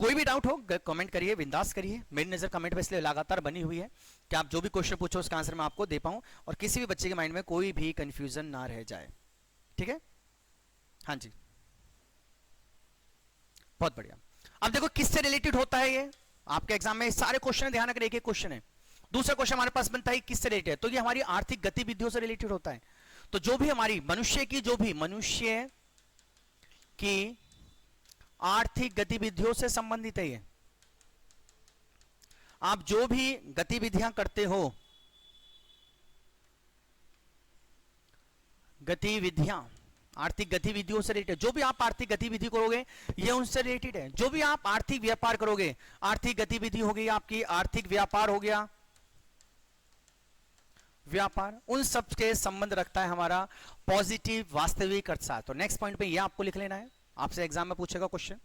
कोई भी डाउट हो कमेंट करिए, बिंदास करिए। मेरी नजर कमेंट पे इसलिए लगातार बनी हुई है कि आप जो भी क्वेश्चन पूछो उसका आंसर मैं आपको दे पाऊं और किसी भी बच्चे के माइंड में कोई भी कंफ्यूजन ना रह जाए। ठीक है? हाँ जी, बहुत बढ़िया। अब देखो किससे रिलेटेड होता है ये आपके एग्जाम में, सारे क्वेश्चन ध्यान रखिए, एक एक क्वेश्चन है। दूसरा क्वेश्चन हमारे पास बनता है किससे रिलेटेड है, तो ये हमारी आर्थिक गतिविधियों से रिलेटेड होता है। तो जो भी हमारी मनुष्य की आर्थिक गतिविधियों से संबंधित है ये। आप जो भी गतिविधियां करते हो, गतिविधियां आर्थिक गतिविधियों से रिलेटेड, जो भी आप आर्थिक गतिविधि करोगे ये उनसे रिलेटेड है। जो भी आप आर्थिक व्यापार करोगे, आर्थिक गतिविधि हो गई आपकी, आर्थिक व्यापार हो गया, व्यापार, उन सब के संबंध रखता है हमारा पॉजिटिव वास्तविक अर्थशास्त्र। तो नेक्स्ट पॉइंट पे ये आपको लिख लेना है, आपसे एग्जाम में पूछेगा क्वेश्चन।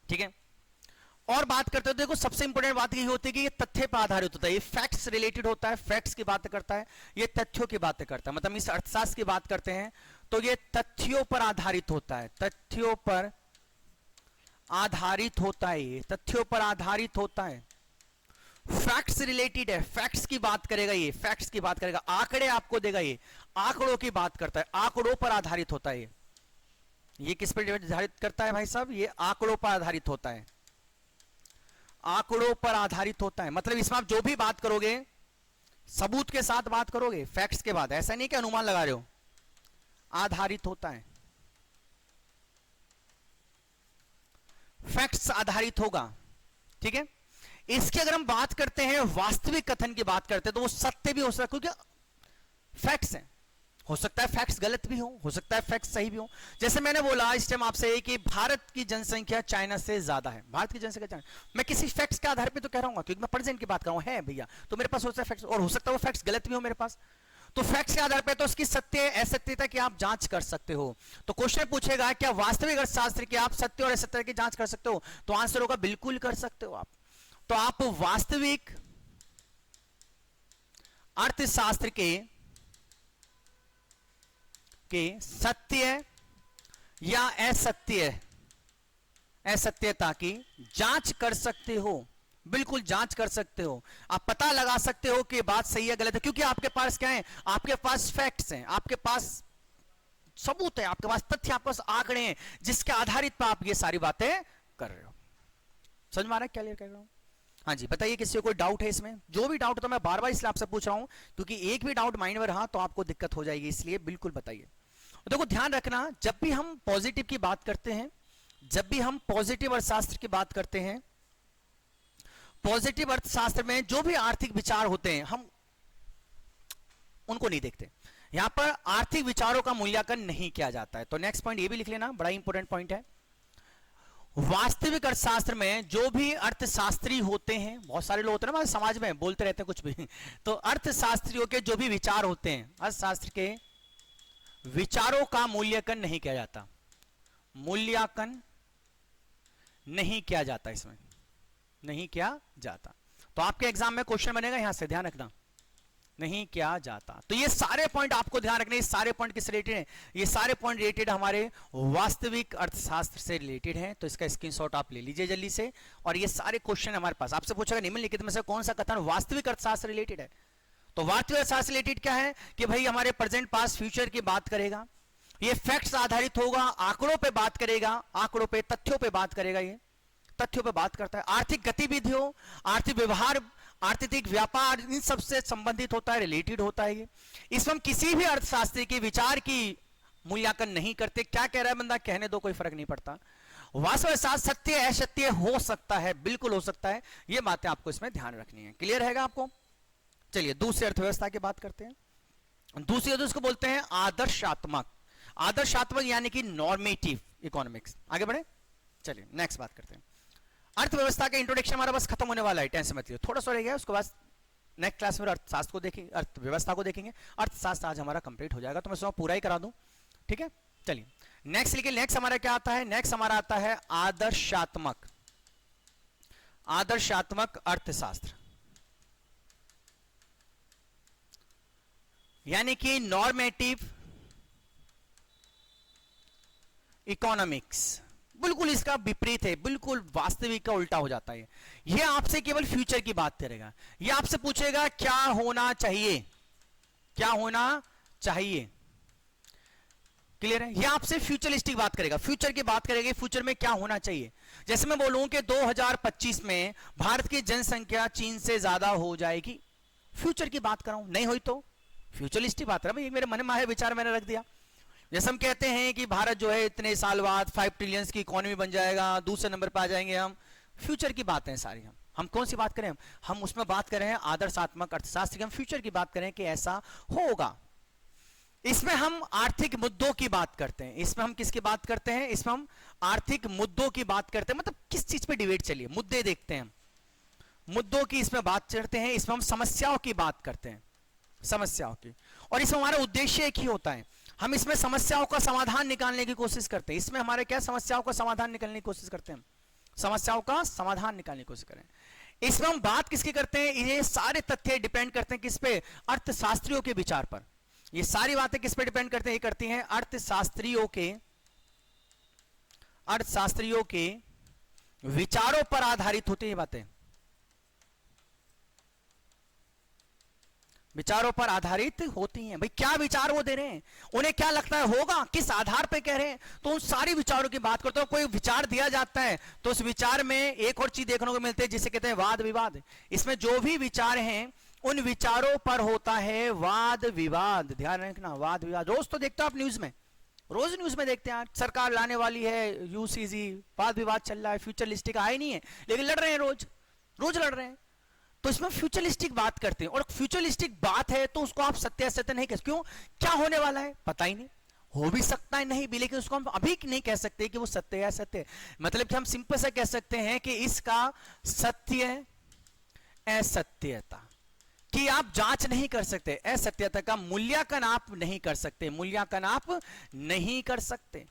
ठीक है? और बात करते हो, देखो सबसे इंपॉर्टेंट बात यही होती है कि ये तथ्य पर आधारित होता है, ये फैक्ट्स रिलेटेड होता है, फैक्ट्स की बातें करता है, ये तथ्यों की बातें करता है। मतलब इस अर्थशास्त्र की बात करते हैं तो ये तथ्यों पर आधारित होता है, तथ्यों पर आधारित होता है, ये तथ्यों पर आधारित होता है, फैक्ट्स रिलेटेड है, फैक्ट्स की बात करेगा, ये फैक्ट्स की बात करेगा, आंकड़े आपको देगा, ये आंकड़ों की बात करता है, आंकड़ों पर आधारित होता है। ये किस पर आधारित करता है भाई साहब? ये आंकड़ों पर आधारित होता है, आंकड़ों पर आधारित होता है। मतलब इसमें आप जो भी बात करोगे सबूत के साथ बात करोगे, फैक्ट्स के बाद, ऐसा नहीं कि अनुमान लगा रहे हो, आधारित होता है, फैक्ट्स आधारित होगा। ठीक है? इसकी अगर हम बात करते हैं, वास्तविक कथन की बात करते हैं, तो वो सत्य भी हो सकता है क्योंकि फैक्ट्स हैं। हो सकता है फैक्ट्स गलत भी हो सकता है फैक्ट्स सही भी हो। जैसे मैंने बोला इस टाइम आपसे कि भारत की जनसंख्या चाइना से ज्यादा है, भारत की जनसंख्या चाइना, मैं किसी फैक्ट्स के आधार पे तो कह रहा हूं क्योंकि मैं प्रेजेंट की बात कर रहा हूं, है भैया, तो मेरे पास हो सकता है फैक्ट्स, और हो सकता है वो फैक्ट्स गलत भी हो मेरे पास। तो फैक्ट्स के आधार पे तो उसकी सत्य असत्यता की आप जांच कर सकते हो। तो क्वेश्चन पूछेगा क्या वास्तविक अर्थशास्त्र की आप सत्य और असत्य की जांच कर सकते हो? तो आंसर होगा बिल्कुल कर सकते हो आप। तो आप वास्तविक अर्थशास्त्र के सत्य या असत्यता की जांच कर सकते हो, बिल्कुल जांच कर सकते हो। आप पता लगा सकते हो कि बात सही है गलत है, क्योंकि आपके पास क्या है? आपके पास फैक्ट्स हैं, आपके पास सबूत है, आपके पास तथ्य, आपके पास आंकड़े हैं जिसके आधारित पर आप ये सारी बातें कर रहे हो। समझ में आ रहा है क्या क्लियर कर रहा हूं? हाँ जी, बताइए किसी को कोई डाउट है इसमें? जो भी डाउट तो मैं बार बार इसलिए आपसे पूछ रहा हूं क्योंकि एक भी डाउट माइंड में रहा तो आपको दिक्कत हो जाएगी, इसलिए बिल्कुल बताइए। देखो ध्यान रखना, जब भी हम पॉजिटिव की बात करते हैं, जब भी हम पॉजिटिव अर्थशास्त्र की बात करते हैं, पॉजिटिव अर्थशास्त्र में जो भी आर्थिक विचार होते हैं हम उनको नहीं देखते। यहां पर आर्थिक विचारों का मूल्यांकन नहीं किया जाता है। तो नेक्स्ट पॉइंट ये भी लिख लेना, बड़ा इंपॉर्टेंट पॉइंट है। वास्तविक अर्थशास्त्र में जो भी अर्थशास्त्री होते हैं, बहुत सारे लोग होते हैं ना हमारे समाज में बोलते रहते हैं कुछ भी, तो अर्थशास्त्रियों के जो भी विचार होते हैं, अर्थशास्त्र के विचारों का मूल्यांकन नहीं किया जाता, मूल्यांकन नहीं किया जाता, इसमें नहीं किया जाता। तो आपके एग्जाम में क्वेश्चन बनेगा यहां से, ध्यान रखना, नहीं किया जाता। तो ये सारे पॉइंट आपको ध्यान रखने, ये सारे पॉइंट किस रिलेटेड हैं? ये सारे पॉइंट रिलेटेड हमारे वास्तविक अर्थशास्त्र से रिलेटेड हैं। तो इसका स्क्रीनशॉट आप ले लीजिए जल्दी से। और ये सारे क्वेश्चन हमारे पास, आपसे पूछेगा निम्नलिखित में से कौन सा कथन वास्तविक अर्थशास्त्र रिलेटेड है? तो वास्तविक अर्थशास्त्र रिलेटेड क्या है कि भाई हमारे प्रेजेंट पास्ट फ्यूचर की बात करेगा, ये फैक्ट्स आधारित होगा, आंकड़ों पे बात करेगा, आंकड़ों पे तथ्यों पे बात करेगा, ये तथ्यों पे बात करता है, आर्थिक गतिविधियों, आर्थिक व्यवहार, आर्थिक व्यापार, इन सबसे संबंधित होता है, रिलेटेड होता है ये। इसमें हम किसी भी अर्थशास्त्री के विचार की मूल्यांकन नहीं करते। क्या कह रहा है बंदा, कहने दो, कोई फर्क नहीं पड़ता। वास्तव साथ सत्य असत्य हो सकता है, बिल्कुल हो सकता है, ये बातें आपको इसमें ध्यान रखनी है। क्लियर रहेगा आपको? चलिए दूसरी अर्थव्यवस्था की बात करते हैं। दूसरी उसको बोलते हैं आदर्शात्मक, आदर्शात्मक यानी कि नॉर्मेटिव इकोनॉमिक्स। आगे बढ़े, चलिए नेक्स्ट बात करते हैं। अर्थव्यवस्था का इंट्रोडक्शन हमारा बस खत्म होने वाला है, टेंशन मत लियो, थोड़ा सा रह गया, उसके बाद नेक्स्ट क्लास में अर्थशास्त्र को देखेंगे, अर्थव्यवस्था को देखेंगे। अर्थशास्त्र आज हमारा कंप्लीट हो जाएगा, तो मैं सोचा पूरा ही करा दूं, ठीक है। चलिए नेक्स्ट लिखिए, नेक्स्ट हमारा क्या आता है, नेक्स्ट हमारा आता है आदर्शात्मक, आदर्शात्मक अर्थशास्त्र, यानी कि नॉर्मेटिव इकोनॉमिक्स, बिल्कुल इसका विपरीत है, बिल्कुल वास्तविक का उल्टा हो जाता है। यह आपसे केवल फ्यूचर की बात करेगा, यह आपसे पूछेगा क्या होना चाहिए, क्या होना चाहिए, क्लियर है। यह आपसे फ्यूचरिस्टिक बात करेगा, फ्यूचर की बात करेगा, फ्यूचर में क्या होना चाहिए। जैसे मैं बोलूं कि 2025 में भारत की जनसंख्या चीन से ज्यादा हो जाएगी, फ्यूचर की बात कर रहा हूं, नहीं हुई तो फ्यूचरिस्टिक बात कर रहा हूं, मेरे मन में है विचार मैंने रख दिया। जैसे हम कहते हैं कि भारत जो है इतने साल बाद 5 ट्रिलियंस की इकोनॉमी बन जाएगा, दूसरे नंबर पर आ जाएंगे हम, फ्यूचर की बातें हैं सारी। हम कौन सी बात करें, हम उसमें बात कर रहे हैं आदर्शात्मक अर्थशास्त्र की, हम फ्यूचर की बात करें कि ऐसा होगा। इसमें हम आर्थिक मुद्दों की बात करते हैं, इसमें हम किसकी बात करते हैं, इसमें हम आर्थिक मुद्दों की बात करते हैं, मतलब किस चीज पे डिबेट चलिए, मुद्दे देखते हैं, मुद्दों की इसमें बात करते हैं, इसमें हम समस्याओं की बात करते हैं, समस्याओं की, और इसमें हमारा उद्देश्य एक ही होता है, हम इसमें समस्याओं का समाधान निकालने की कोशिश करते हैं। इसमें हमारे क्या समस्याओं का समाधान निकालने की कोशिश करते हैं, समस्याओं का समाधान निकालने की कोशिश करें। इसमें हम बात किसकी करते हैं, ये सारे तथ्य डिपेंड करते हैं किस पे, अर्थशास्त्रियों के विचार पर। ये सारी बातें किस पे डिपेंड करते हैं, ये करती हैं अर्थशास्त्रियों के विचारों पर आधारित होती है बातें, विचारों पर आधारित होती हैं। भाई क्या विचार वो दे रहे हैं, उन्हें क्या लगता है होगा, किस आधार पे कह रहे हैं, तो उन सारी विचारों की बात करते हो। कोई विचार दिया जाता है तो उस विचार में एक और चीज देखने को मिलती है जिसे कहते हैं वाद विवाद। इसमें जो भी विचार हैं उन विचारों पर होता है वाद विवाद, ध्यान रखना, वाद विवाद। रोज तो देखते हो आप न्यूज में, रोज न्यूज में देखते हैं सरकार लाने वाली है यूसीजी, वाद विवाद चल रहा है, फ्यूचरिस्टिक आए नहीं है लेकिन लड़ रहे हैं, रोज रोज लड़ रहे हैं। तो इसमें फ्यूचरिस्टिक बात करते हैं, और फ्यूचरिस्टिक बात है तो उसको आप सत्य असत्य नहीं कह, क्यों, क्या होने वाला है पता ही नहीं, हो भी सकता है नहीं भी, लेकिन उसको हम अभी नहीं कह सकते कि वो सत्य है असत्य। मतलब कि हम सिंपल से कह सकते हैं कि इसका सत्य असत्यता कि आप जांच नहीं कर सकते, असत्यता का मूल्यांकन आप नहीं कर सकते, मूल्यांकन आप नहीं कर सकते।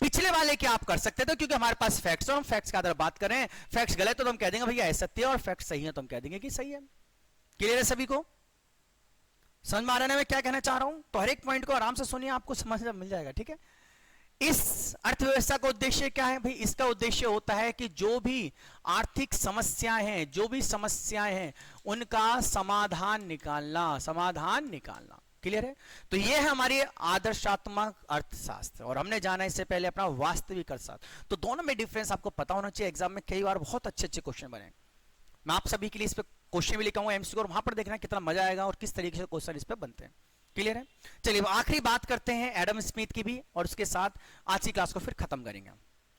पिछले वाले के आप कर सकते थे क्योंकि हमारे पास फैक्ट्स और हम फैक्ट्स के आधार पर बात कर रहे हैं। फैक्ट्स गलत तो हम कह देंगे भैया असत्य है, और फैक्ट्स सही है तो हम कह देंगे कि सही है। क्लियर है सभी को, समझ में आ रहा है मैं क्या कहना चाह रहा हूं। तो हर एक पॉइंट को आराम से सुनिए, आपको समझ मिल जाएगा, ठीक है। इस अर्थव्यवस्था का उद्देश्य क्या है भाई, इसका उद्देश्य होता है कि जो भी आर्थिक समस्याएं हैं, जो भी समस्याएं हैं उनका समाधान निकालना, समाधान निकालना। क्लियर है। तो यह है हमारी आदर्शात्मक अर्थशास्त्र, और हमने जाना इससे पहले अपना वास्तविक अर्थशास्त्र। तो दोनों में डिफरेंस आपको पता होना चाहिए। एग्जाम में कई बार बहुत अच्छे अच्छे क्वेश्चन बने, मैं आप सभी के लिए इस पे क्वेश्चन भी लिखा हूं एमसीक्यू, और वहां पर देखना कितना मजा आएगा और किस तरीके से क्वेश्चन इस पे बनते हैं। क्लियर है। चलिए आखिरी बात करते हैं एडम स्मिथ की भी, और उसके साथ आज की क्लास को फिर खत्म करेंगे।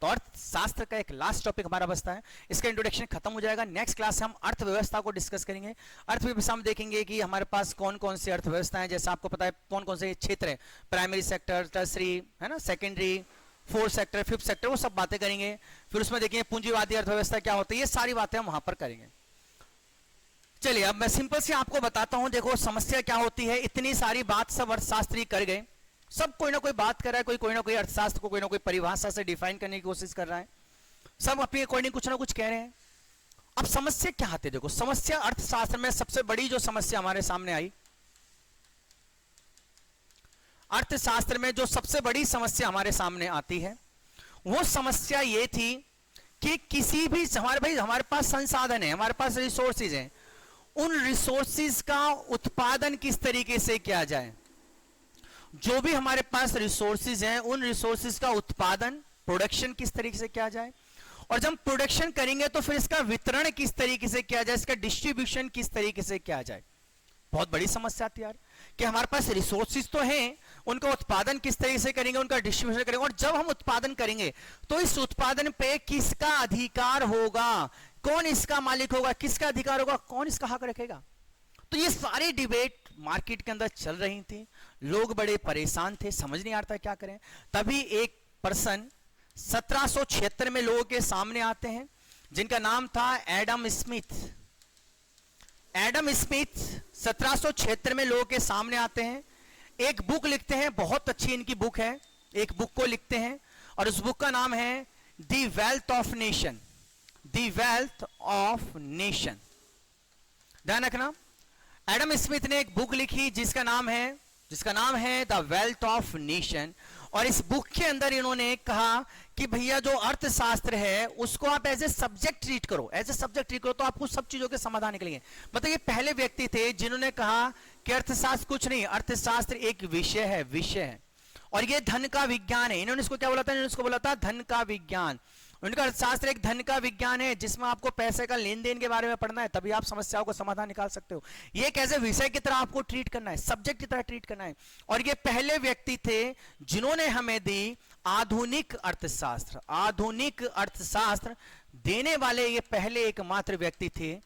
तो अर्थशास्त्र का एक लास्ट टॉपिक हमारा बचता है, इसका इंट्रोडक्शन खत्म हो जाएगा। नेक्स्ट क्लास से हम अर्थव्यवस्था को डिस्कस करेंगे। अर्थव्यवस्था हम देखेंगे कि हमारे पास कौन कौन सी अर्थव्यवस्था है, जैसे आपको पता है कौन कौन से क्षेत्र है, प्राइमरी सेक्टर, टर्सरी है ना, secondary, fourth sector, fifth sector, वो सब बातें करेंगे। फिर उसमें देखेंगे पूंजीवादी अर्थव्यवस्था क्या होती है, ये सारी बातें हम वहां पर करेंगे। चलिए अब मैं सिंपल से आपको बताता हूं, देखो समस्या क्या होती है। इतनी सारी बात सब अर्थशास्त्री कर गए, सब कोई ना कोई बात कर रहा है, कोई ना कोई अर्थशास्त्र को कोई ना कोई परिभाषा से डिफाइन करने की कोशिश कर रहा है, सब अपने अकॉर्डिंग कुछ ना कुछ कह रहे हैं। अब समस्या क्या आती है, देखो समस्या अर्थशास्त्र में सबसे बड़ी जो समस्या हमारे सामने आई, अर्थशास्त्र में जो सबसे बड़ी समस्या हमारे सामने आती है वो समस्या ये थी कि किसी भी हमारे पास संसाधन है, हमारे पास रिसोर्सेज हैं, उन रिसोर्सेज का उत्पादन किस तरीके से किया जाए। जो भी हमारे पास रिसोर्सेज हैं उन रिसोर्सेज का उत्पादन, प्रोडक्शन किस तरीके से किया जाए, और जब प्रोडक्शन करेंगे तो फिर इसका वितरण किस तरीके से किया जाए, इसका डिस्ट्रीब्यूशन किस तरीके से किया जाए। बहुत बड़ी समस्या थी यार कि हमारे पास रिसोर्सेज तो हैं, उनका उत्पादन किस तरीके से करेंगे, उनका डिस्ट्रीब्यूशन करेंगे, और जब हम उत्पादन करेंगे तो इस उत्पादन पे किसका अधिकार होगा, कौन इसका मालिक होगा, किसका अधिकार होगा, कौन इसका हक रखेगा। तो ये सारी डिबेट मार्केट के अंदर चल रही थी, लोग बड़े परेशान थे, समझ नहीं आता क्या करें। तभी एक पर्सन 1776 में लोगों के सामने आते हैं, जिनका नाम था एडम स्मिथ। एडम स्मिथ 1776 में लोगों के सामने आते हैं, एक बुक लिखते हैं, बहुत अच्छी इनकी बुक है, एक बुक को लिखते हैं और उस बुक का नाम है the wealth of nation. The wealth of nation, ध्यान रखना। एडम स्मिथ ने एक बुक लिखी जिसका नाम है द वेल्थ ऑफ नेशन, और इस बुक के अंदर इन्होंने कहा कि भैया जो अर्थशास्त्र है उसको आप एज ए सब्जेक्ट ट्रीट करो, एज ए सब्जेक्ट ट्रीट करो तो आपको सब चीजों के समाधान निकलेंगे। मतलब ये पहले व्यक्ति थे जिन्होंने कहा कि अर्थशास्त्र कुछ नहीं, अर्थशास्त्र एक विषय है और ये धन का विज्ञान है। इन्होंने इसको क्या बोला था? इन्होंने इसको बोला था धन का विज्ञान। उनका अर्थशास्त्र एक धन का विज्ञान है जिसमें आपको पैसे का लेन देन के बारे में पढ़ना है, तभी आप समस्याओं को समाधान निकाल सकते हो। ये कैसे विषय की तरह आपको ट्रीट करना है, सब्जेक्ट की तरह ट्रीट करना है। और ये पहले व्यक्ति थे जिन्होंने हमें दी आधुनिक अर्थशास्त्र। आधुनिक अर्थशास्त्र देने वाले ये पहले एकमात्र व्यक्ति थे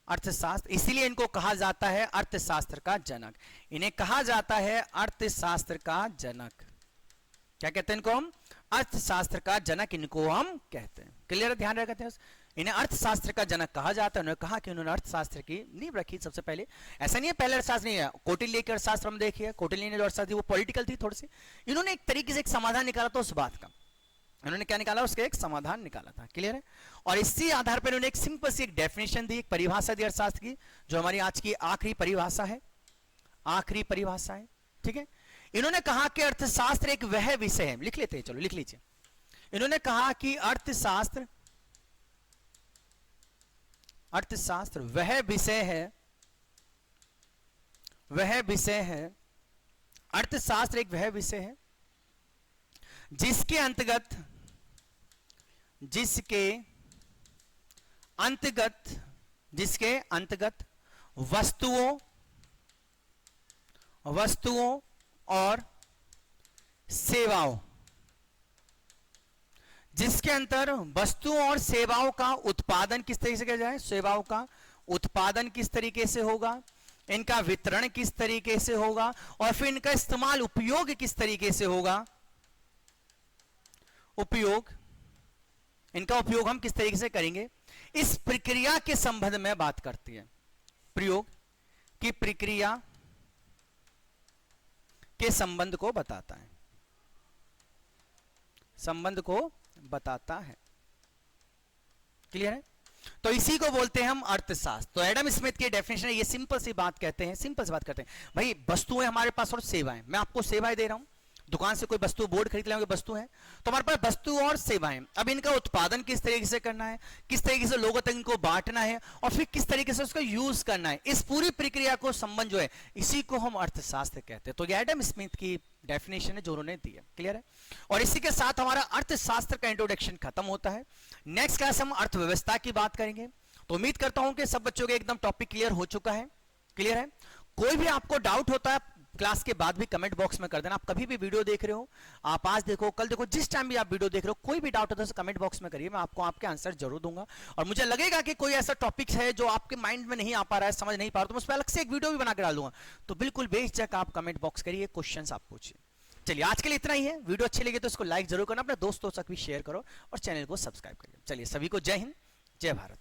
अर्थशास्त्र, इसीलिए इनको कहा जाता है अर्थशास्त्र का जनक। इन्हें कहा जाता है अर्थशास्त्र का जनक। क्या कहते हैं इनको हम? अर्थशास्त्र का जनक इनको हम कहते हैं। क्लियर है? ध्यान रखते हैं। इन्हें अर्थशास्त्र का जनक कहा जाता है। उन्होंने कहा कि उन्होंने अर्थशास्त्र की नींव रखी सबसे पहले। ऐसा नहीं है पहले अर्थशास्त्र नहीं है, कौटिल्य के अर्थशास्त्र हम देखिए, कौटिल्य ने जो अर्थशास्त्र वो पॉलिटिकल थी थोड़ी सी। इन्होंने एक तरीके से एक समाधान निकाला था उस बात का। इन्होंने क्या निकाला? उसका एक समाधान निकाला था। क्लियर है? और इसी आधार पर उन्होंने एक सिंपल सी एक डेफिनेशन दी, एक परिभाषा दी अर्थशास्त्र की, जो हमारी आज की आखिरी परिभाषा है। आखिरी परिभाषा है, ठीक है। इन्होंने कहा कि अर्थशास्त्र एक वह विषय है, लिख लेते हैं, चलो लिख लीजिए। इन्होंने कहा कि अर्थशास्त्र वह विषय है, अर्थशास्त्र एक वह विषय है जिसके अंतर्गत वस्तुओं और सेवाओं, जिसके अंतर वस्तुओं और सेवाओं का उत्पादन किस तरीके से किया जाए, सेवाओं का उत्पादन किस तरीके से होगा, इनका वितरण किस तरीके से होगा, और फिर इनका इस्तेमाल, उपयोग किस तरीके से होगा, इनका उपयोग हम किस तरीके से करेंगे, इस प्रक्रिया के संबंध में बात करती है। प्रयोग की प्रक्रिया के संबंध को बताता है, संबंध को बताता है। क्लियर है? तो इसी को बोलते हैं हम अर्थशास्त्र। तो एडम स्मिथ की डेफिनेशन है, ये सिंपल सी बात कहते हैं, सिंपल सी बात कहते हैं भाई वस्तुएं हमारे पास और सेवाएं। मैं आपको सेवाएं दे रहा हूं, दुकान से कोई वस्तु, बोर्ड खरीद लेंगे, वस्तु है, तो हमारे पास वस्तु और सेवाएं। अब इनका उत्पादन किस तरीके से करना है, किस तरीके से लोगों तक इनको बांटना है, और फिर किस तरीके से उसका यूज करना है, इस पूरी प्रक्रिया को संबंध जो है, इसी को हम अर्थशास्त्र कहते हैं। तो ये एडम स्मिथ की डेफिनेशन है जो उन्होंने दी है। क्लियर है? और इसी के साथ हमारा अर्थशास्त्र का इंट्रोडक्शन खत्म होता है। नेक्स्ट क्लास हम अर्थव्यवस्था की बात करेंगे। तो उम्मीद करता हूं कि सब बच्चों के एकदम टॉपिक क्लियर हो चुका है। क्लियर है? कोई भी आपको डाउट होता है क्लास के बाद भी कमेंट बॉक्स में कर देना। आप कभी भी वीडियो देख रहे हो, आप आज देखो, कल देखो, जिस टाइम भी आप वीडियो देख रहे हो, कोई भी डाउट होता है तो कमेंट बॉक्स में करिए, मैं आपको आपके आंसर जरूर दूंगा। और मुझे लगेगा कि कोई ऐसा टॉपिक है जो आपके माइंड में नहीं आ पा रहा है, समझ नहीं पा रहा, तो मैं उस पर अलग से एक वीडियो भी बना कर डाल दूंगा। तो बिल्कुल बेझिझक आप कमेंट बॉक्स करिए, क्वेश्चंस आप पूछिए। चलिए आज के लिए इतना ही है। वीडियो अच्छी लगी तो इसको लाइक जरूर करना, अपने दोस्तों तक भी शेयर करो और चैनल को सब्सक्राइब करिए। चलिए सभी को जय हिंद, जय भारत।